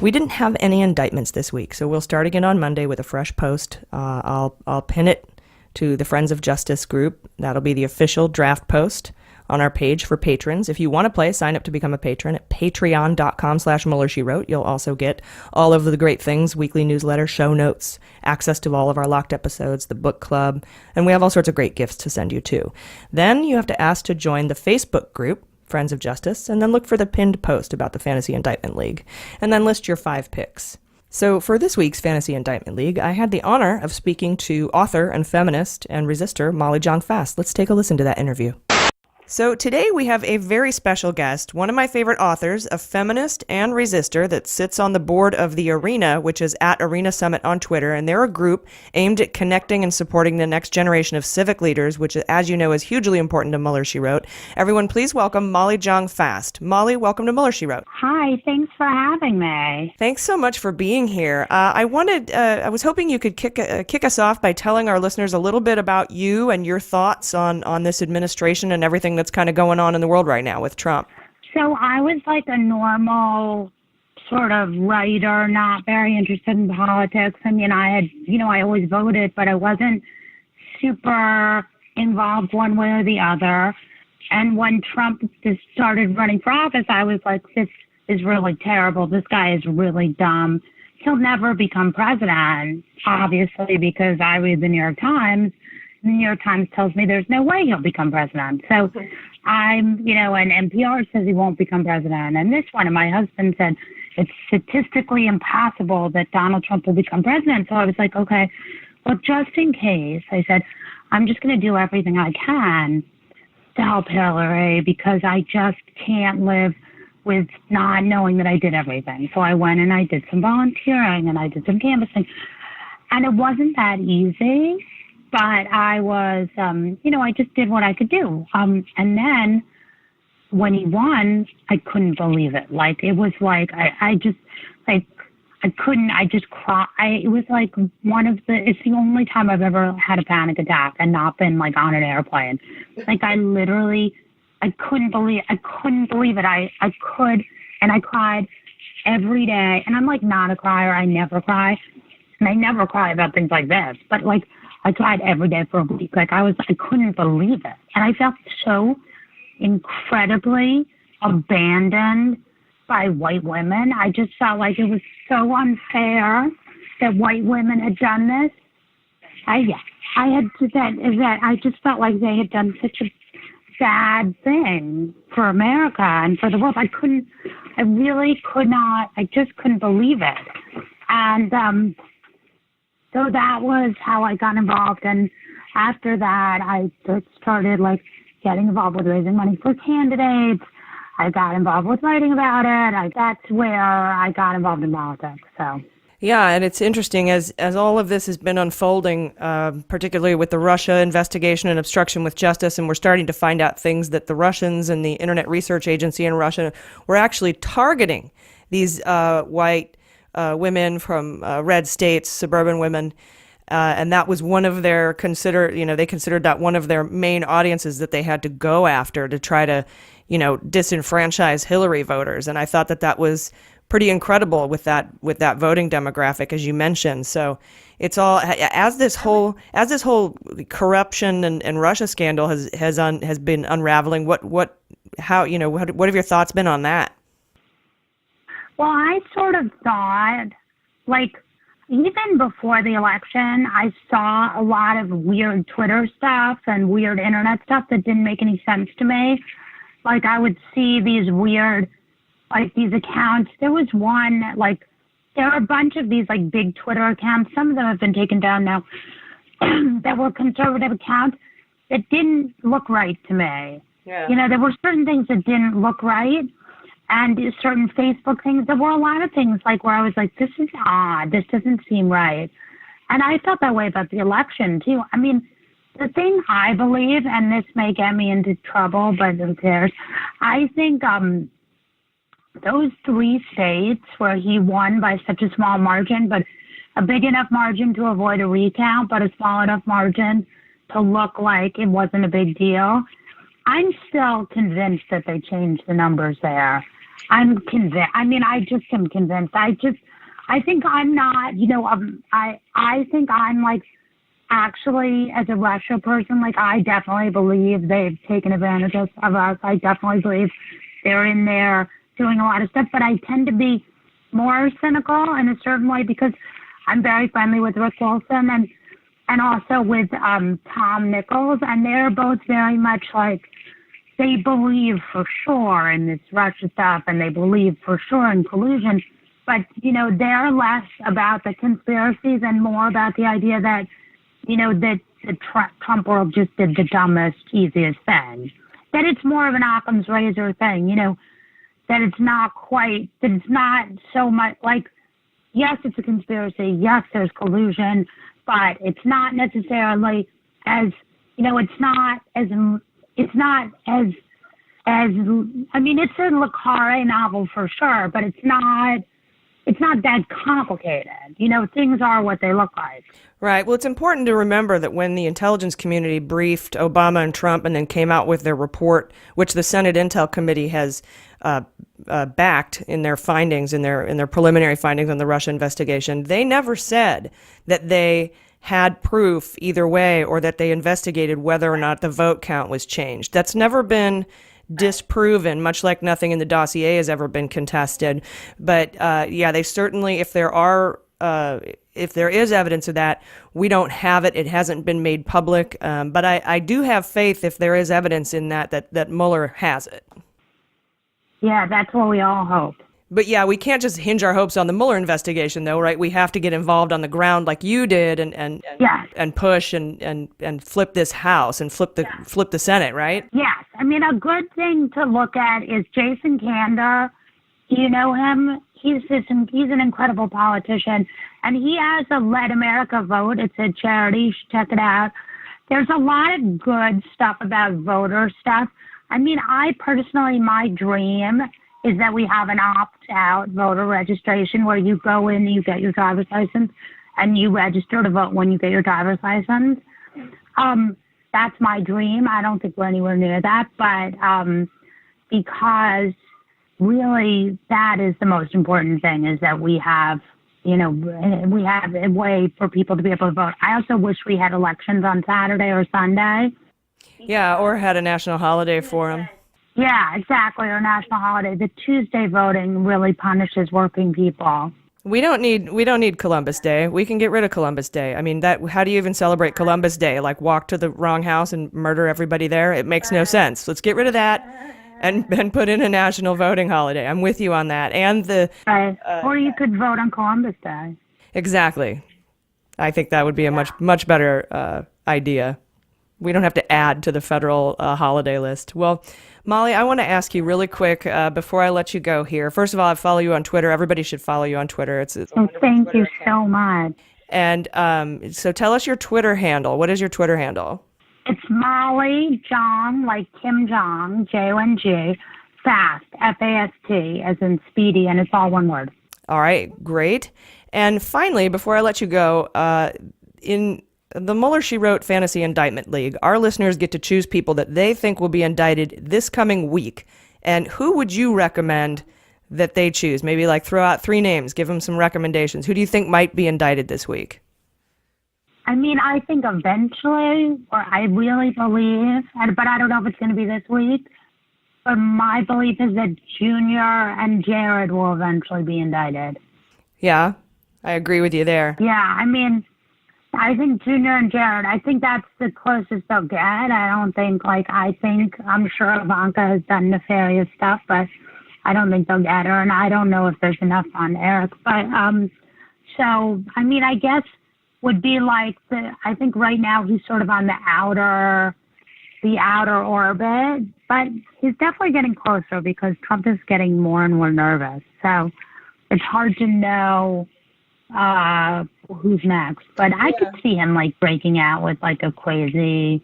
We didn't have any indictments this week, so we'll start again on Monday with a fresh post. I'll pin it to the Friends of Justice group. That'll be the official draft post on our page for patrons. If you want to play, sign up to become a patron at patreon.com/MuellerSheWrote. You'll also get all of the great things, weekly newsletter, show notes, access to all of our locked episodes, the book club, and we have all sorts of great gifts to send you too. Then you have to ask to join the Facebook group, Friends of Justice, and then look for the pinned post about the Fantasy Indictment League, and then list your 5 picks. So for this week's Fantasy Indictment League, I had the honor of speaking to author and feminist and resistor Molly Jong Fast. Let's take a listen to that interview. So today we have a very special guest, one of my favorite authors, a feminist and resistor that sits on the board of The Arena, which is at Arena Summit on Twitter, and they're a group aimed at connecting and supporting the next generation of civic leaders, which, as you know, is hugely important to Mueller, She Wrote. Everyone, please welcome Molly Jong Fast. Molly, welcome to Mueller, She Wrote. Hi, thanks for having me. Thanks so much for being here. I was hoping you could kick us off by telling our listeners a little bit about you and your thoughts on this administration and everything that's kind of going on in the world right now with Trump. So I was like a normal sort of writer, not very interested in politics. I mean, I always voted, but I wasn't super involved one way or the other. And when Trump just started running for office, I was like, this is really terrible. This guy is really dumb. He'll never become president, obviously, because I read the New York Times. The New York Times tells me there's no way he'll become president. So and NPR says he won't become president. And this one, and my husband said, it's statistically impossible that Donald Trump will become president. So I was like, okay, well, just in case, I said, I'm just going to do everything I can to help Hillary because I just can't live with not knowing that I did everything. So I went and I did some volunteering and I did some canvassing. And it wasn't that easy, but I was, I just did what I could do. And then when he won, I couldn't believe it. Like, it was like, I just cried. It was like it's the only time I've ever had a panic attack and not been like on an airplane. Like, I couldn't believe it. And I cried every day. And I'm like not a crier. I never cry. And I never cry about things like this. But like, I cried every day for a week. Like, I couldn't believe it. And I felt so incredibly abandoned by white women. I just felt like it was so unfair that white women had done this. I just felt like they had done such a bad thing for America and for the world. I just couldn't believe it. And so that was how I got involved. And after that, I just started like getting involved with raising money for candidates. I got involved with writing about it. That's where I got involved in politics. So. Yeah, and it's interesting as all of this has been unfolding, particularly with the Russia investigation and obstruction with justice, and we're starting to find out things that the Russians and the Internet Research Agency in Russia were actually targeting these white women from red states, suburban women, and that was one of their they considered that one of their main audiences that they had to go after to try to, disenfranchise Hillary voters. And I thought that was pretty incredible with that voting demographic, as you mentioned. So it's all as this whole corruption and Russia scandal has been unraveling. What have your thoughts been on that? Well, I sort of thought, like, even before the election, I saw a lot of weird Twitter stuff and weird internet stuff that didn't make any sense to me. Like, I would see these weird, like, these accounts. There was one, like, there are a bunch of these, like, big Twitter accounts. Some of them have been taken down now that were conservative accounts that didn't look right to me. Yeah. There were certain things that didn't look right. And certain Facebook things, there were a lot of things like where I was like, this is odd. This doesn't seem right. And I felt that way about the election, too. I mean, the thing I believe, and this may get me into trouble, but who cares? I think those 3 states where he won by such a small margin, but a big enough margin to avoid a recount, but a small enough margin to look like it wasn't a big deal. I'm still convinced that they changed the numbers there. I'm convinced. I mean, I just am convinced. I think I'm not, I think I'm like, actually, as a Russia person, like, I definitely believe they've taken advantage of us. I definitely believe they're in there doing a lot of stuff, but I tend to be more cynical in a certain way because I'm very friendly with Rick Wilson and also with Tom Nichols, and they're both very much like, they believe for sure in this Russia stuff, and they believe for sure in collusion, but, they're less about the conspiracies and more about the idea that, that the Trump world just did the dumbest, easiest thing. That it's more of an Occam's razor thing, that it's not so much like, yes, it's a conspiracy, yes, there's collusion, but it's not necessarily as, I mean, it's a Le Carre novel for sure, but it's not that complicated. Things are what they look like. Right. Well, it's important to remember that when the intelligence community briefed Obama and Trump and then came out with their report, which the Senate Intel Committee has backed in their findings, in their preliminary findings on the Russia investigation, they never said that they had proof either way, or that they investigated whether or not the vote count was changed. That's never been disproven, much like nothing in the dossier has ever been contested. But they certainly, if there is evidence of that, we don't have it. It hasn't been made public. But I do have faith, if there is evidence in that Mueller has it. Yeah, that's what we all hope. But yeah, we can't just hinge our hopes on the Mueller investigation, though, right? We have to get involved on the ground like you did, and push and flip this House and flip the Senate, right? Yes. I mean, a good thing to look at is Jason Kander. You know him? He's an incredible politician, and he has a Let America Vote. It's a charity. You should check it out. There's a lot of good stuff about voter stuff. I mean, I personally, my dream is that we have an opt-out voter registration where you go in, you get your driver's license, and you register to vote when you get your driver's license. That's my dream. I don't think we're anywhere near that, but because really that is the most important thing, is that we have a way for people to be able to vote. I also wish we had elections on Saturday or Sunday. Yeah, or had a national holiday for them. Yeah, exactly, or national holiday. The Tuesday voting really punishes working people. We don't need Columbus Day. We can get rid of Columbus Day. I mean, how do you even celebrate Columbus Day? Like, walk to the wrong house and murder everybody there? It makes no sense. Let's get rid of that and put in a national voting holiday. I'm with you on that. And or you could vote on Columbus Day. Exactly. I think that would be a much better idea. We don't have to add to the federal holiday list. Well, Molly, I want to ask you really quick before I let you go here. First of all, I follow you on Twitter. Everybody should follow you on Twitter. Thank you so much. And so tell us your Twitter handle. What is your Twitter handle? It's Molly Jong, like Kim Jong, Jong, Fast, F-A-S-T, as in speedy, and it's all one word. All right, great. And finally, before I let you go, in the Mueller, She Wrote Fantasy Indictment League, our listeners get to choose people that they think will be indicted this coming week. And who would you recommend that they choose? Maybe like throw out 3 names, give them some recommendations. Who do you think might be indicted this week? I mean, I think eventually, or I really believe, but I don't know if it's going to be this week, but my belief is that Junior and Jared will eventually be indicted. Yeah, I agree with you there. Yeah, I mean, I think Junior and Jared, I think that's the closest they'll get. I'm sure Ivanka has done nefarious stuff, but I don't think they'll get her, and I don't know if there's enough on Eric. But, so, I mean, I guess would be like I think right now he's sort of on the outer orbit, but he's definitely getting closer because Trump is getting more and more nervous. So it's hard to know who's next, but I could see him like breaking out with like a crazy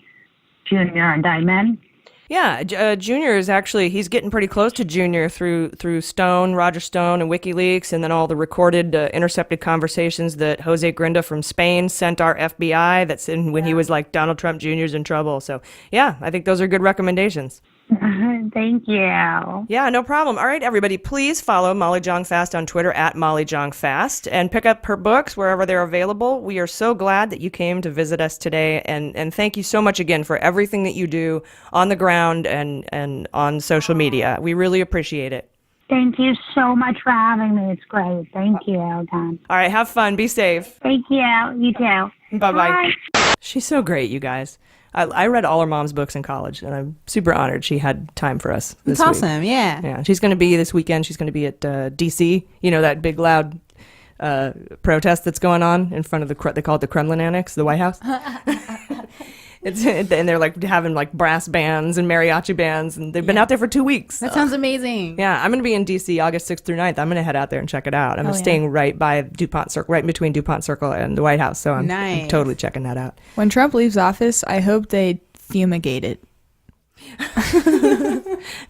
Junior indictment. Yeah, Junior is actually, he's getting pretty close to Junior through Roger Stone and WikiLeaks, and then all the recorded, intercepted conversations that Jose Grinda from Spain sent our FBI when he was like, Donald Trump Jr.'s in trouble. So, yeah, I think those are good recommendations. Thank you. Yeah, no problem. All right, everybody, please follow Molly Jong Fast on Twitter at Molly Jong Fast and pick up her books wherever they're available. We are so glad that you came to visit us today, and thank you so much again for everything that you do on the ground and on social media. We really appreciate it. Thank you so much for having me. It's great. Thank you, Don. All right, have fun. Be safe. Thank you. You too. Bye-bye. She's so great, you guys. I read all her mom's books in college, and I'm super honored she had time for us this week. That's awesome, yeah. Yeah, she's going to be this weekend. She's going to be at D.C., you know, that big, loud protest that's going on in front of they call it the Kremlin Annex, the White House. And they're like having like brass bands and mariachi bands, and they've been out there for 2 weeks. That sounds amazing. Yeah, I'm going to be in D.C. August 6th through 9th. I'm going to head out there and check it out. I'm staying right by DuPont Circle, right between DuPont Circle and the White House, so I'm totally checking that out. When Trump leaves office, I hope they fumigate it.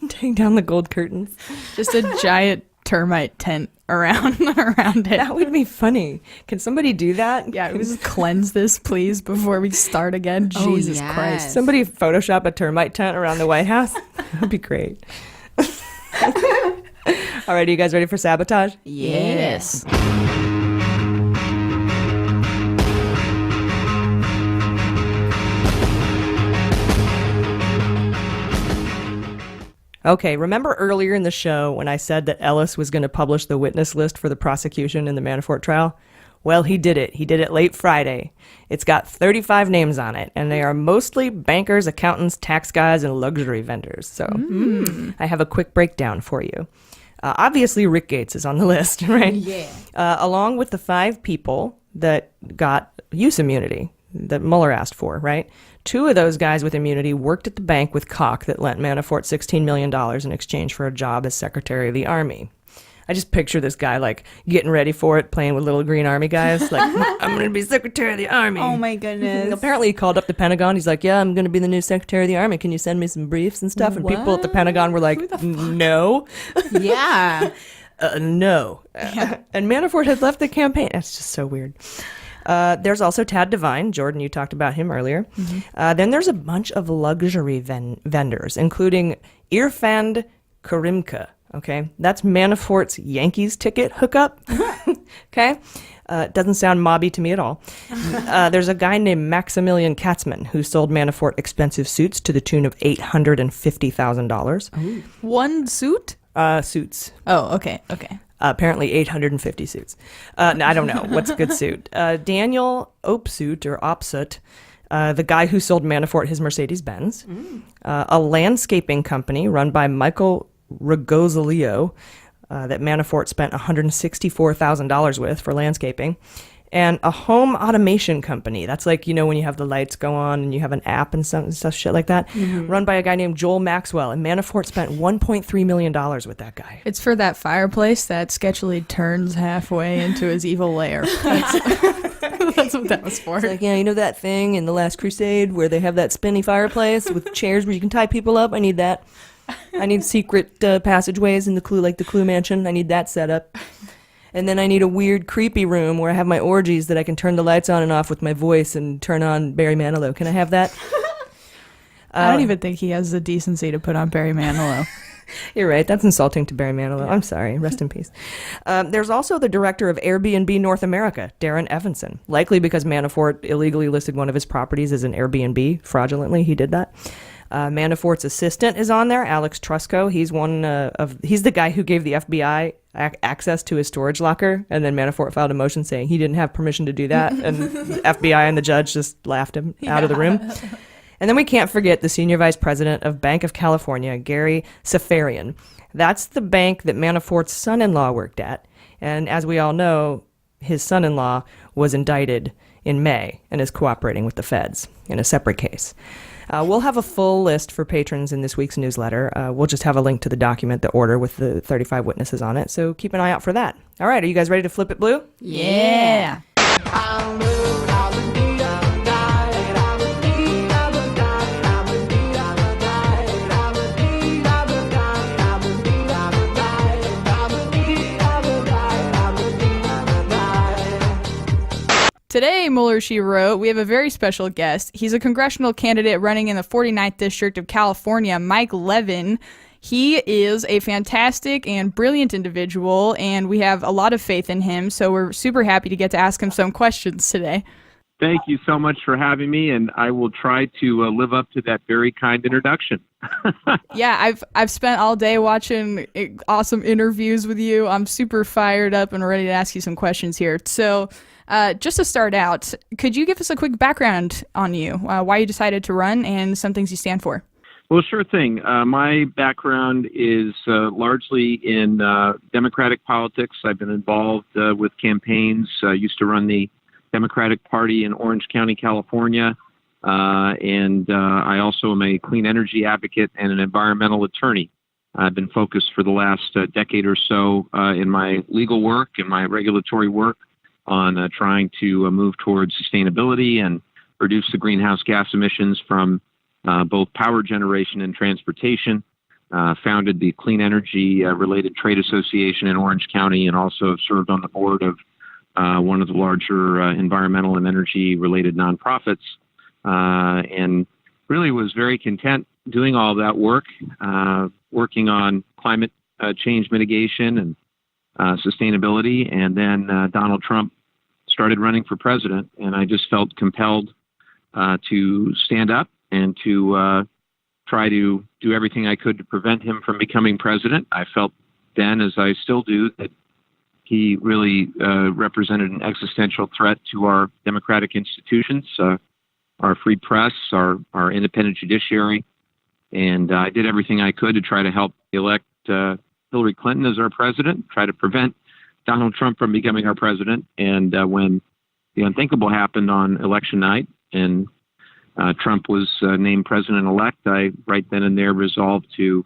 Take down the gold curtains. Just a giant termite tent around it. That would be funny. Can somebody do that? Yeah, just cleanse this, please, before we start again. Jesus Christ. Somebody Photoshop a termite tent around the White House. That would be great. All right, are you guys ready for sabotage? Yes. Okay, remember earlier in the show when I said that Ellis was going to publish the witness list for the prosecution in the Manafort trial? Well, he did it. He did it late Friday. It's got 35 names on it, and they are mostly bankers, accountants, tax guys, and luxury vendors. So I have a quick breakdown for you. Obviously, Rick Gates is on the list, right? Yeah. Along with the 5 people that got use immunity that Mueller asked for, right? 2 of those guys with immunity worked at the bank with Koch that lent Manafort $16 million in exchange for a job as Secretary of the Army. I just picture this guy, like, getting ready for it, playing with little green army guys. Like, I'm going to be Secretary of the Army. Oh, my goodness. Apparently, he called up the Pentagon. He's like, yeah, I'm going to be the new Secretary of the Army. Can you send me some briefs and stuff? And people at the Pentagon were like, no. Yeah. No. And Manafort had left the campaign. That's just so weird. There's also Tad Devine. Jordan, you talked about him earlier. Then there's a bunch of luxury vendors, including Irfan Karimka. Okay, that's Manafort's Yankees ticket hookup. Okay, doesn't sound mobby to me at all. There's a guy named Maximilian Katzman who sold Manafort expensive suits to the tune of $850,000. One suit? Suits. Oh, okay. Apparently 850 suits. I don't know. What's a good suit? Daniel Opsut, the guy who sold Manafort his Mercedes-Benz. A landscaping company run by Michael Ragozolio that Manafort spent $164,000 with for landscaping. And a home automation company. That's like, when you have the lights go on and you have an app and stuff, shit like that, run by a guy named Joel Maxwell. And Manafort spent $1.3 million with that guy. It's for that fireplace that sketchily turns halfway into his evil lair. That's what that was for. It's like, that thing in The Last Crusade where they have that spinny fireplace with chairs where you can tie people up? I need that. I need secret passageways in the Clue Mansion. I need that set up. And then I need a weird, creepy room where I have my orgies that I can turn the lights on and off with my voice and turn on Barry Manilow. Can I have that? I don't even think he has the decency to put on Barry Manilow. You're right. That's insulting to Barry Manilow. I'm sorry. Rest in peace. There's also the director of Airbnb North America, Darren Evanson. Likely because Manafort illegally listed one of his properties as an Airbnb fraudulently. He did that. Manafort's assistant is on there, Alex Trusco. He's he's the guy who gave the FBI access to his storage locker, and then Manafort filed a motion saying he didn't have permission to do that, and the FBI and the judge just laughed him out of the room. And then we can't forget the senior vice president of Bank of California, Gary Safarian. That's the bank that Manafort's son-in-law worked at, and as we all know, his son-in-law was indicted in May and is cooperating with the feds in a separate case. We'll have a full list for patrons in this week's newsletter. We'll just have a link to the document, the order with the 35 witnesses on it. So keep an eye out for that. All right. Are you guys ready to flip it blue? Yeah. Today, Mueller, she wrote, we have a very special guest. He's a congressional candidate running in the 49th District of California, Mike Levin. He is a fantastic and brilliant individual, and we have a lot of faith in him, so we're super happy to get to ask him some questions today. Thank you so much for having me, and I will try to live up to that very kind introduction. Yeah, I've spent all day watching awesome interviews with you. I'm super fired up and ready to ask you some questions here. So just to start out, could you give us a quick background on you, why you decided to run, and some things you stand for? Well, sure thing. My background is largely in Democratic politics. I've been involved with campaigns. Used to run the Democratic Party in Orange County, California. And I also am a clean energy advocate and an environmental attorney. I've been focused for the last decade or so in my legal work and my regulatory work on trying to move towards sustainability and reduce the greenhouse gas emissions from both power generation and transportation. Founded the Clean Energy Related Trade Association in Orange County, and also served on the board of one of the larger environmental and energy-related nonprofits. And really was very content doing all that work, working on climate change mitigation and sustainability. And then Donald Trump started running for president, and I just felt compelled to stand up and to try to do everything I could to prevent him from becoming president. I felt then, as I still do, that he really represented an existential threat to our democratic institutions, our free press, our independent judiciary. And I did everything I could to try to help elect Hillary Clinton as our president, try to prevent Donald Trump from becoming our president. And when the unthinkable happened on election night and Trump was named president-elect, I right then and there resolved to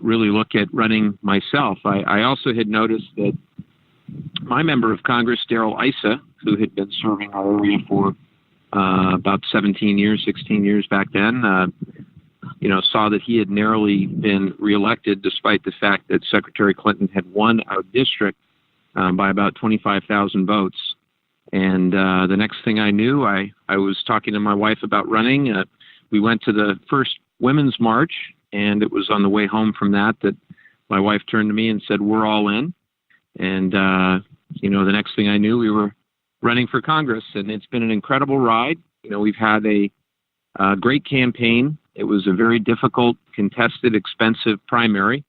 really look at running myself. I also had noticed that my member of Congress, Darrell Issa, who had been serving our area for about 16 years back then, saw that he had narrowly been reelected despite the fact that Secretary Clinton had won our district by about 25,000 votes. And the next thing I knew, I was talking to my wife about running. We went to the first Women's March, and it was on the way home from that my wife turned to me and said, "We're all in." And, the next thing I knew, we were running for Congress, and it's been an incredible ride. We've had a great campaign. It was a very difficult, contested, expensive primary.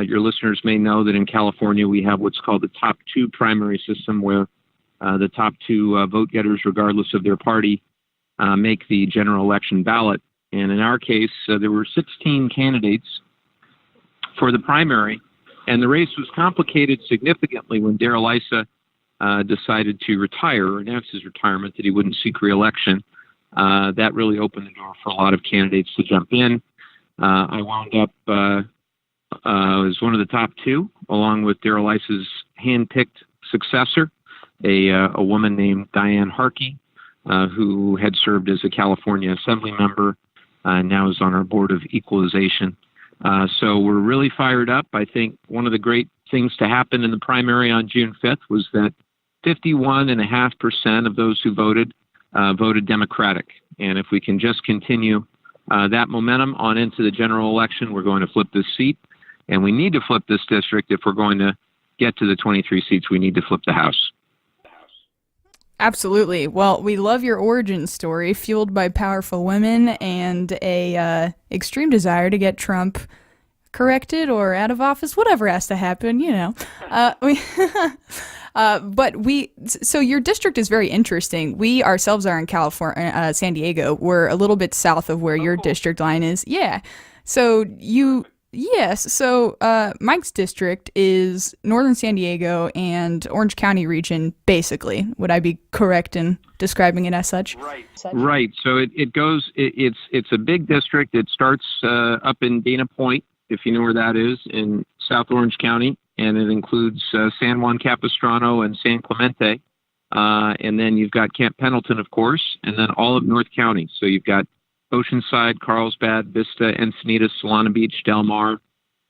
Your listeners may know that in California, we have what's called the top two primary system, where the top two vote getters, regardless of their party, make the general election ballot. And in our case, there were 16 candidates for the primary, and the race was complicated significantly when Darrell Issa decided to retire or announced his retirement, that he wouldn't seek re-election. That really opened the door for a lot of candidates to jump in. I wound up as one of the top two, along with Darrell Issa's hand-picked successor, a woman named Diane Harkey, who had served as a California Assembly member, now is on our Board of Equalization. So we're really fired up. I think one of the great things to happen in the primary on June 5th was that 51.5% of those who voted Democratic. And if we can just continue that momentum on into the general election, we're going to flip this seat. And we need to flip this district. If we're going to get to the 23 seats, we need to flip the House. Absolutely. Well, we love your origin story, fueled by powerful women and a extreme desire to get Trump corrected or out of office, whatever has to happen, So your district is very interesting. We ourselves are in California, San Diego. We're a little bit south of where your district line is. Yeah. So Mike's district is northern San Diego and Orange County region, basically. Would I be correct in describing it as such? Right. So it's a big district. It starts up in Dana Point, if you know where that is, in South Orange County, and it includes San Juan Capistrano and San Clemente. And then you've got Camp Pendleton, of course, and then all of North County. So you've got Oceanside, Carlsbad, Vista, Encinitas, Solana Beach, Del Mar,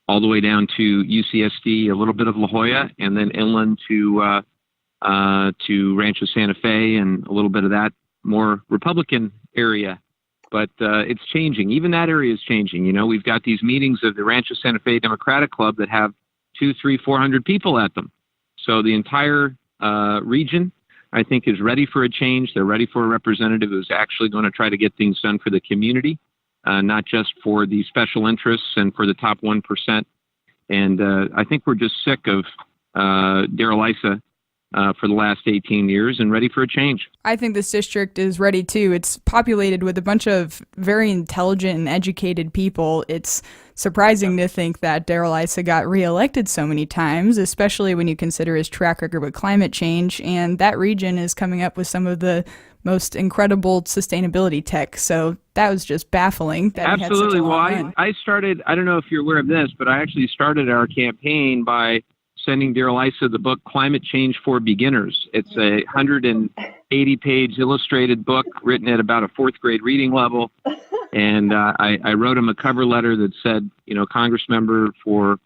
all the way down to UCSD, a little bit of La Jolla, and then inland to Rancho Santa Fe and a little bit of that more Republican area. But it's changing. Even that area is changing. We've got these meetings of the Rancho Santa Fe Democratic Club that have 200, 300, 400 people at them. So the entire region, I think, is ready for a change. They're ready for a representative who's actually going to try to get things done for the community, not just for the special interests and for the top 1%. And I think we're just sick of Darrell Issa for the last 18 years and ready for a change. I think this district is ready too. It's populated with a bunch of very intelligent and educated people. It's surprising to think that Darrell Issa got reelected so many times, especially when you consider his track record with climate change. And that region is coming up with some of the most incredible sustainability tech. So that was just baffling. That Absolutely. Well, I started, I don't know if you're aware of this, but I actually started our campaign by sending Darrell Issa the book Climate Change for Beginners. It's a 180-page illustrated book written at about a fourth grade reading level. And I wrote him a cover letter that said, Congress member, for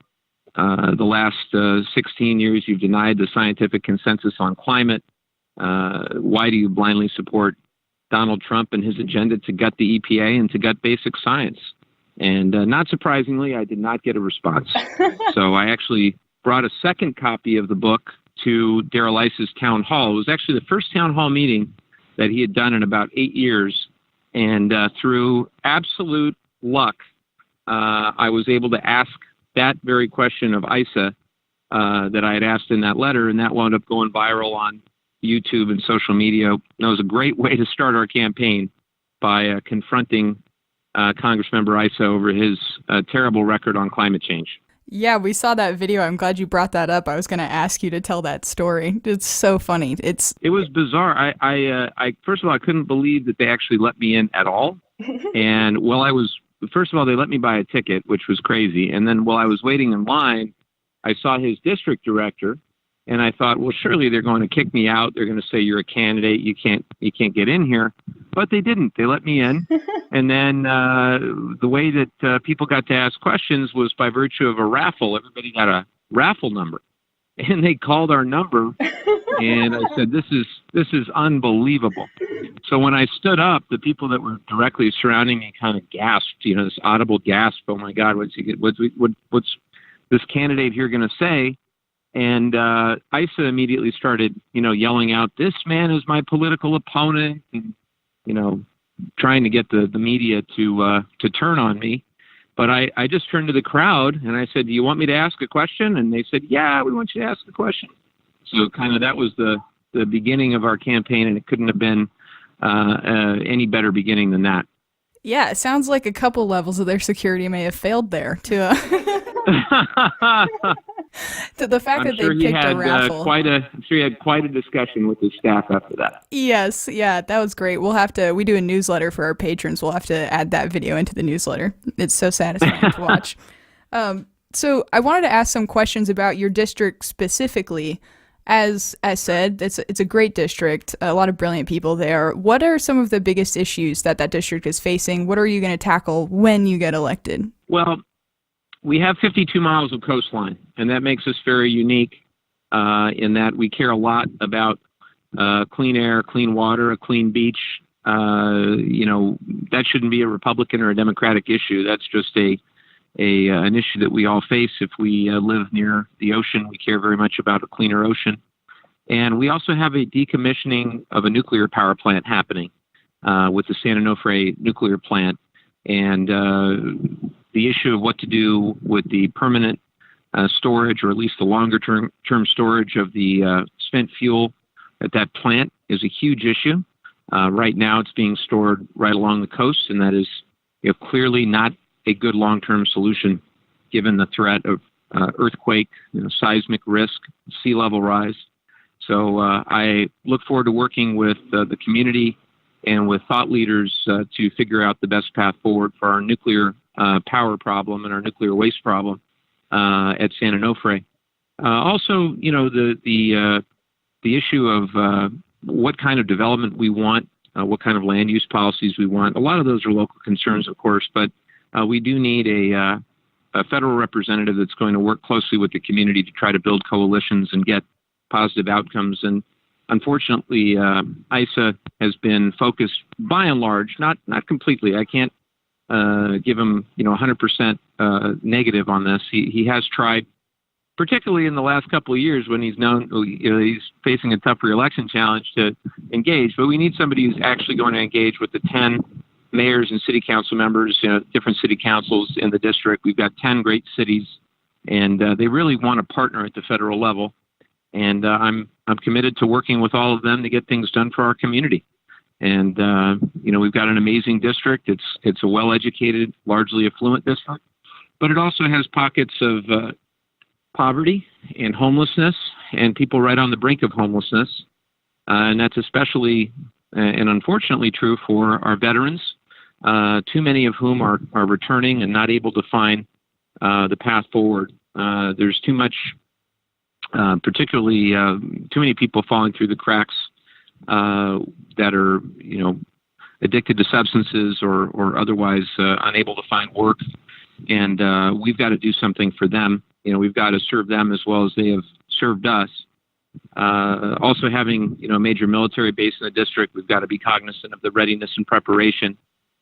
the last 16 years, you've denied the scientific consensus on climate. Why do you blindly support Donald Trump and his agenda to gut the EPA and to gut basic science? And not surprisingly, I did not get a response. So I actually brought a second copy of the book to Darrell Issa's town hall. It was actually the first town hall meeting that he had done in about 8 years. And through absolute luck, I was able to ask that very question of Isa that I had asked in that letter, and that wound up going viral on YouTube and social media. That was a great way to start our campaign by confronting Congressmember Isa over his terrible record on climate change. Yeah, we saw that video. I'm glad you brought that up. I was going to ask you to tell that story. It's so funny. It was bizarre. I first of all, I couldn't believe that they actually let me in at all. And first of all, they let me buy a ticket, which was crazy. And then while I was waiting in line, I saw his district director, and I thought, well, surely they're going to kick me out. They're going to say you're a candidate. You can't get in here. But they didn't. They let me in. And then the way that people got to ask questions was by virtue of a raffle. Everybody got a raffle number, and they called our number. And I said, this is unbelievable. So when I stood up, the people that were directly surrounding me kind of gasped, this audible gasp. Oh my God, what's this candidate here going to say? And Isa immediately started, yelling out, "This man is my political opponent," and, trying to get the media to turn on me. But I just turned to the crowd and I said, "Do you want me to ask a question?" And they said, "Yeah, we want you to ask a question." So kind of that was the beginning of our campaign, and it couldn't have been any better beginning than that. Yeah, it sounds like a couple levels of their security may have failed there to the fact that they picked a raffle. I'm sure he had quite a discussion with his staff after that. Yes, yeah, that was great. We do a newsletter for our patrons. We'll have to add that video into the newsletter. It's so satisfying to watch. So I wanted to ask some questions about your district specifically. As said, it's a great district, a lot of brilliant people there. What are some of the biggest issues that district is facing? What are you going to tackle when you get elected? Well, we have 52 miles of coastline, and that makes us very unique in that we care a lot about clean air, clean water, a clean beach. That shouldn't be a Republican or a Democratic issue. That's just an issue that we all face if we live near the ocean. We care very much about a cleaner ocean. And we also have a decommissioning of a nuclear power plant happening with the San Onofre nuclear plant. And the issue of what to do with the permanent storage, or at least the longer term storage of the spent fuel at that plant, is a huge issue. Right now it's being stored right along the coast, and that is clearly not a good long-term solution given the threat of earthquake, seismic risk, sea level rise. So I look forward to working with the community and with thought leaders to figure out the best path forward for our nuclear power problem and our nuclear waste problem at San Onofre. Also, the issue of what kind of development we want, what kind of land use policies we want. A lot of those are local concerns, of course, but we do need a federal representative that's going to work closely with the community to try to build coalitions and get positive outcomes. And unfortunately, Isa has been focused by and large, not completely. I can't give him 100% negative on this. He has tried, particularly in the last couple of years when he's he's facing a tough re-election challenge, to engage. But we need somebody who's actually going to engage with the 10 mayors and city council members, different city councils in the district. We've got 10 great cities, and they really want to partner at the federal level. And I'm committed to working with all of them to get things done for our community. And we've got an amazing district. It's a well-educated, largely affluent district, but it also has pockets of poverty and homelessness, and people right on the brink of homelessness. And that's especially and unfortunately true for our veterans, too many of whom are returning and not able to find the path forward. There's too much, particularly too many people falling through the cracks that are, addicted to substances or otherwise unable to find work. And we've got to do something for them. We've got to serve them as well as they have served us. Also having, a major military base in the district, we've got to be cognizant of the readiness and preparation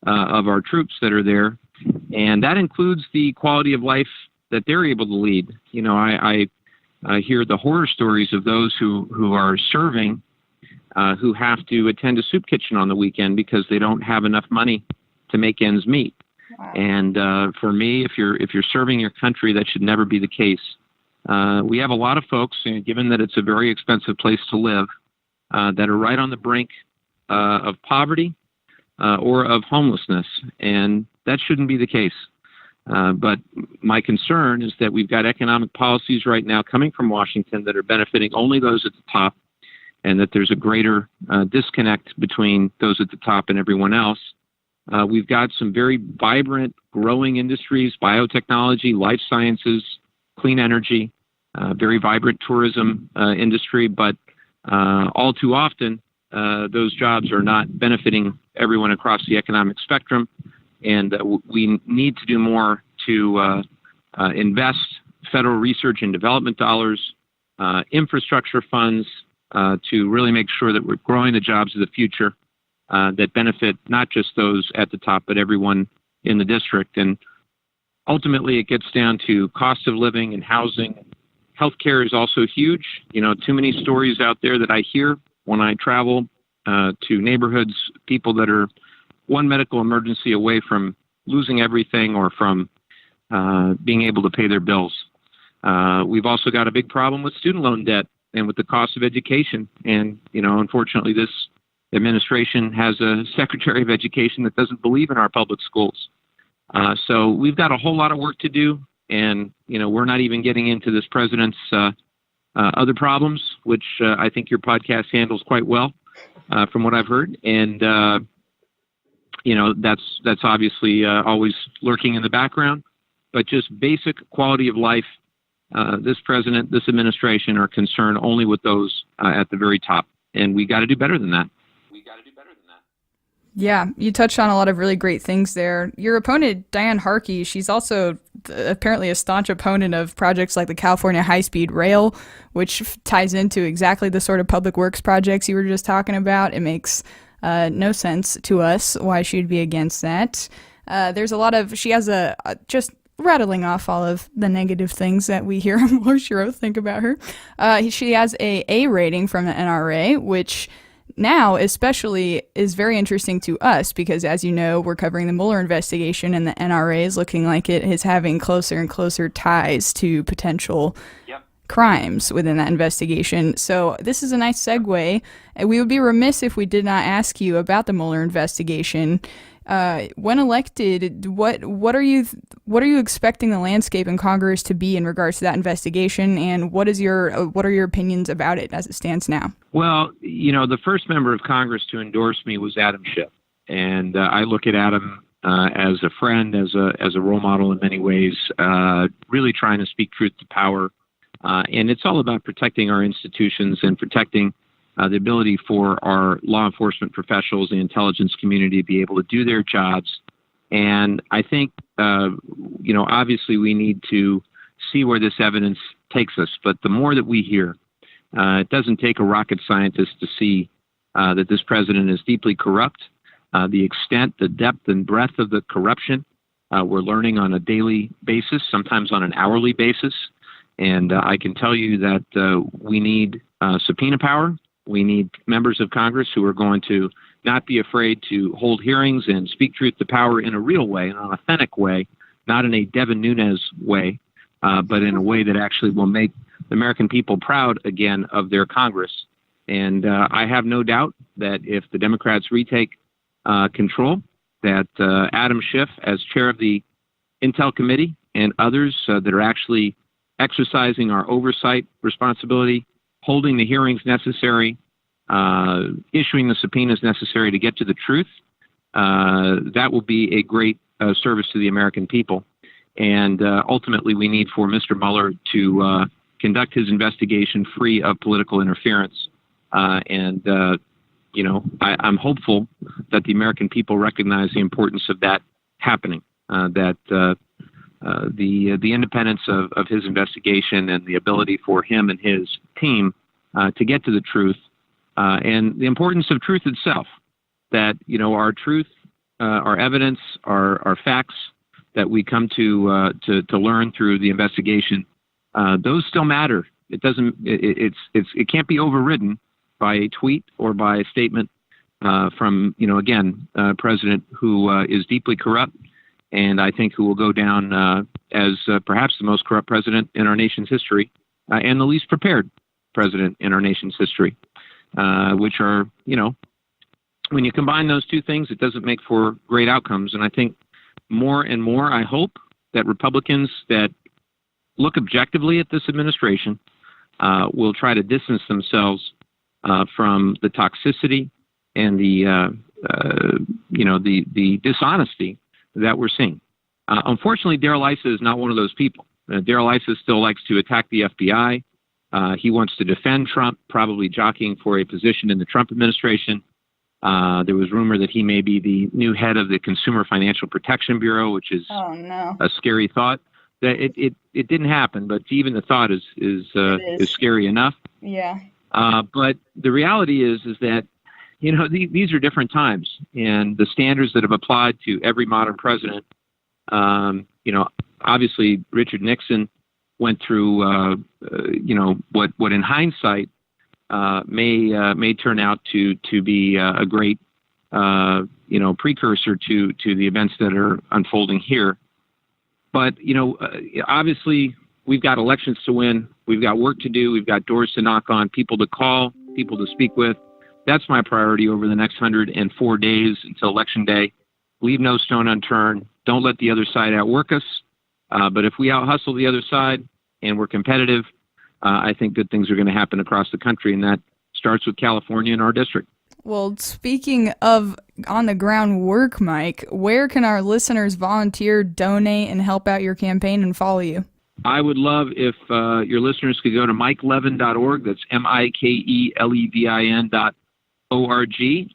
of our troops that are there. And that includes the quality of life that they're able to lead. I hear the horror stories of those who are serving, who have to attend a soup kitchen on the weekend because they don't have enough money to make ends meet. And for me, if you're serving your country, that should never be the case. We have a lot of folks, given that it's a very expensive place to live, that are right on the brink of poverty or of homelessness, and that shouldn't be the case. But my concern is that we've got economic policies right now coming from Washington that are benefiting only those at the top, and that there's a greater disconnect between those at the top and everyone else. We've got some very vibrant, growing industries, biotechnology, life sciences, clean energy, very vibrant tourism industry, but all too often, those jobs are not benefiting everyone across the economic spectrum. And we need to do more to invest federal research and development dollars, infrastructure funds, to really make sure that we're growing the jobs of the future that benefit not just those at the top, but everyone in the district. And ultimately, it gets down to cost of living and housing. Healthcare is also huge. Too many stories out there that I hear when I travel to neighborhoods, people that are one medical emergency away from losing everything or from being able to pay their bills. We've also got a big problem with student loan debt and with the cost of education. And, unfortunately, this administration has a Secretary of Education that doesn't believe in our public schools. So we've got a whole lot of work to do. And, we're not even getting into this president's other problems, which I think your podcast handles quite well, from what I've heard. And, that's obviously always lurking in the background. But just basic quality of life, this president, this administration are concerned only with those at the very top. And we got to do better than that. Yeah, you touched on a lot of really great things there. Your opponent, Diane Harkey, she's also apparently a staunch opponent of projects like the California High-Speed Rail, which ties into exactly the sort of public works projects you were just talking about. It makes no sense to us why she'd be against that. There's a lot of, she has just rattling off all of the negative things that we hear Mueller think about her. She has a A rating from the NRA, which now especially is very interesting to us because, as you know, we're covering the Mueller investigation and the NRA is looking like it is having closer and closer ties to potential crimes within that investigation. So this is a nice segue. We would be remiss if we did not ask you about the Mueller investigation. When elected, what are you expecting the landscape in Congress to be in regards to that investigation, and what are your opinions about it as it stands now? Well, the first member of Congress to endorse me was Adam Schiff, and I look at Adam as a friend, as a role model in many ways, really trying to speak truth to power, and it's all about protecting our institutions and protecting the ability for our law enforcement professionals, the intelligence community, to be able to do their jobs. And I think, obviously we need to see where this evidence takes us. But the more that we hear, it doesn't take a rocket scientist to see that this president is deeply corrupt. The extent, the depth, and breadth of the corruption, we're learning on a daily basis, sometimes on an hourly basis. And I can tell you that we need subpoena power. We need members of Congress who are going to not be afraid to hold hearings and speak truth to power in a real way, in an authentic way, not in a Devin Nunes way, but in a way that actually will make the American people proud again of their Congress. And I have no doubt that if the Democrats retake control, that Adam Schiff, as chair of the Intel Committee, and others that are actually exercising our oversight responsibility, holding the hearings necessary, issuing the subpoenas necessary to get to the truth, that will be a great service to the American people. And ultimately, we need for Mr. Mueller to conduct his investigation free of political interference. I'm hopeful that the American people recognize the importance of that happening, that the independence of his investigation and the ability for him and his team to get to the truth, and the importance of truth itself, that, our truth, our evidence, our facts that we come to learn through the investigation, those still matter. It doesn't, it can't be overridden by a tweet or by a statement from, a president who is deeply corrupt and I think who will go down as perhaps the most corrupt president in our nation's history, and the least prepared president in our nation's history, which are, when you combine those two things, it doesn't make for great outcomes. And I think more and more, I hope that Republicans that look objectively at this administration will try to distance themselves from the toxicity and the dishonesty that we're seeing. Unfortunately, Darrell Issa is not one of those people. Darrell Issa still likes to attack the FBI. He wants to defend Trump, probably jockeying for a position in the Trump administration. There was rumor that he may be the new head of the Consumer Financial Protection Bureau, which is a scary thought. That it didn't happen, but even the thought is scary enough. Yeah. But the reality is that these are different times, and the standards that have applied to every modern president. Obviously Richard Nixon went through what in hindsight may turn out to be a great precursor to the events that are unfolding here. But obviously we've got elections to win. We've got work to do. We've got doors to knock on, people to call, people to speak with. That's my priority over the next 104 days until Election Day. Leave no stone unturned. Don't let the other side outwork us. But if we out-hustle the other side and we're competitive, I think good things are going to happen across the country, and that starts with California and our district. Well, speaking of on-the-ground work, Mike, where can our listeners volunteer, donate, and help out your campaign and follow you? I would love if your listeners could go to MikeLevin.org. That's MikeLevin.org,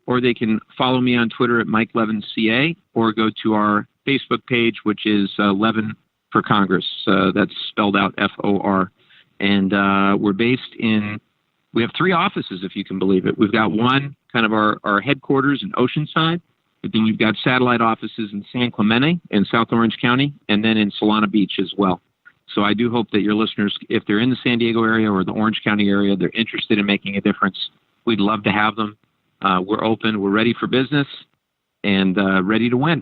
or they can follow me on Twitter at MikeLevinCA, or go to our Facebook page, which is Levin for Congress. That's spelled out FOR. And we're based we have 3 offices, if you can believe it. We've got one, kind of our headquarters in Oceanside, but then we've got satellite offices in San Clemente in South Orange County, and then in Solana Beach as well. So I do hope that your listeners, if they're in the San Diego area or the Orange County area, they're interested in making a difference. We'd love to have them. We're open. We're ready for business and ready to win.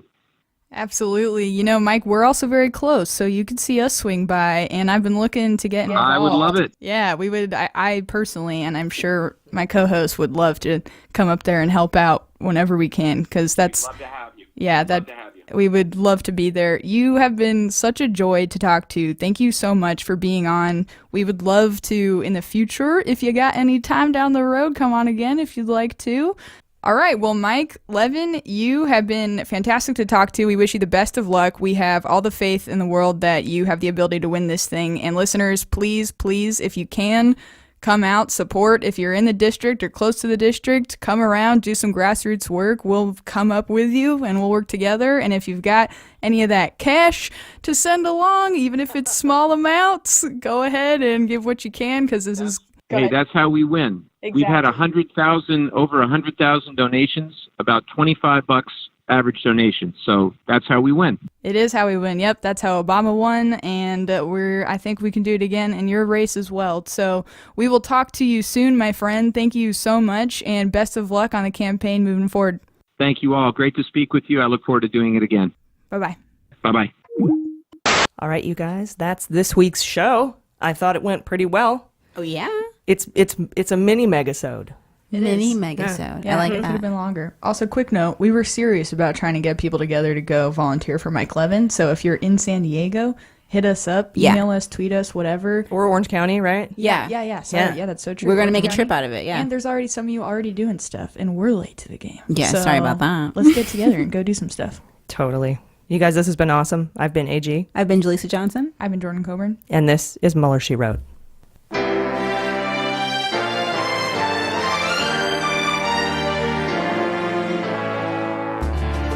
Absolutely. Mike, we're also very close, so you could see us swing by, and I've been looking to get involved. I would love it. Yeah, we would. I personally, and I'm sure my co-host would love to come up there and help out whenever we can, because that's... We'd love to have you. Yeah, we would love to be there. You have been such a joy to talk to. Thank you so much for being on. We would love to, in the future, if you got any time down the road, come on again if you'd like to. All right. Well, Mike Levin, you have been fantastic to talk to. We wish you the best of luck. We have all the faith in the world that you have the ability to win this thing. And listeners, please, if you can, come out, support. If you're in the district or close to the district, come around, do some grassroots work. We'll come up with you and we'll work together. And if you've got any of that cash to send along, even if it's small amounts, go ahead and give what you can, because this is... Hey, that's how we win. Exactly. We've had over 100,000 donations, about $25 average donation. So that's how we win. It is how we win. Yep, that's how Obama won, and I think we can do it again in your race as well. So we will talk to you soon, my friend. Thank you so much, and best of luck on the campaign moving forward. Thank you all. Great to speak with you. I look forward to doing it again. Bye-bye. Bye-bye. All right, you guys, that's this week's show. I thought it went pretty well. Oh, yeah? It's a mini megasode. Mini megasode. Yeah, I like it could that. have been longer. Also, quick note, we were serious about trying to get people together to go volunteer for Mike Levin. So if you're in San Diego, hit us up, email us, tweet us, whatever. Or Orange County, right? Yeah. Sorry. Yeah, that's so true. We're going to Orange make a trip County. out of it, yeah. And there's already some of you already doing stuff, and we're late to the game. Yeah, so sorry about that. Let's get together and go do some stuff. Totally. You guys, this has been awesome. I've been AG. I've been Jaleesa Johnson. I've been Jordan Coburn. And this is Mueller, She Wrote.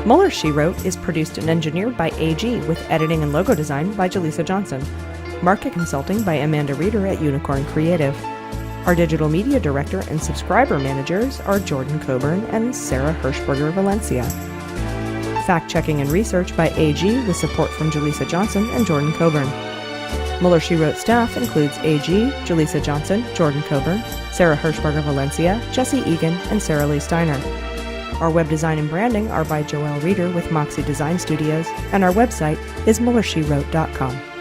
Mueller, She Wrote is produced and engineered by AG with editing and logo design by Jaleesa Johnson. Market consulting by Amanda Reeder at Unicorn Creative. Our digital media director and subscriber managers are Jordan Coburn and Sarah Hirschberger Valencia. Fact-checking and research by AG with support from Jaleesa Johnson and Jordan Coburn. Mueller, She Wrote staff includes AG, Jaleesa Johnson, Jordan Coburn, Sarah Hirschberger Valencia, Jesse Egan, and Sarah Lee Steiner. Our web design and branding are by Joelle Reeder with Moxie Design Studios, and our website is MuellerSheWrote.com.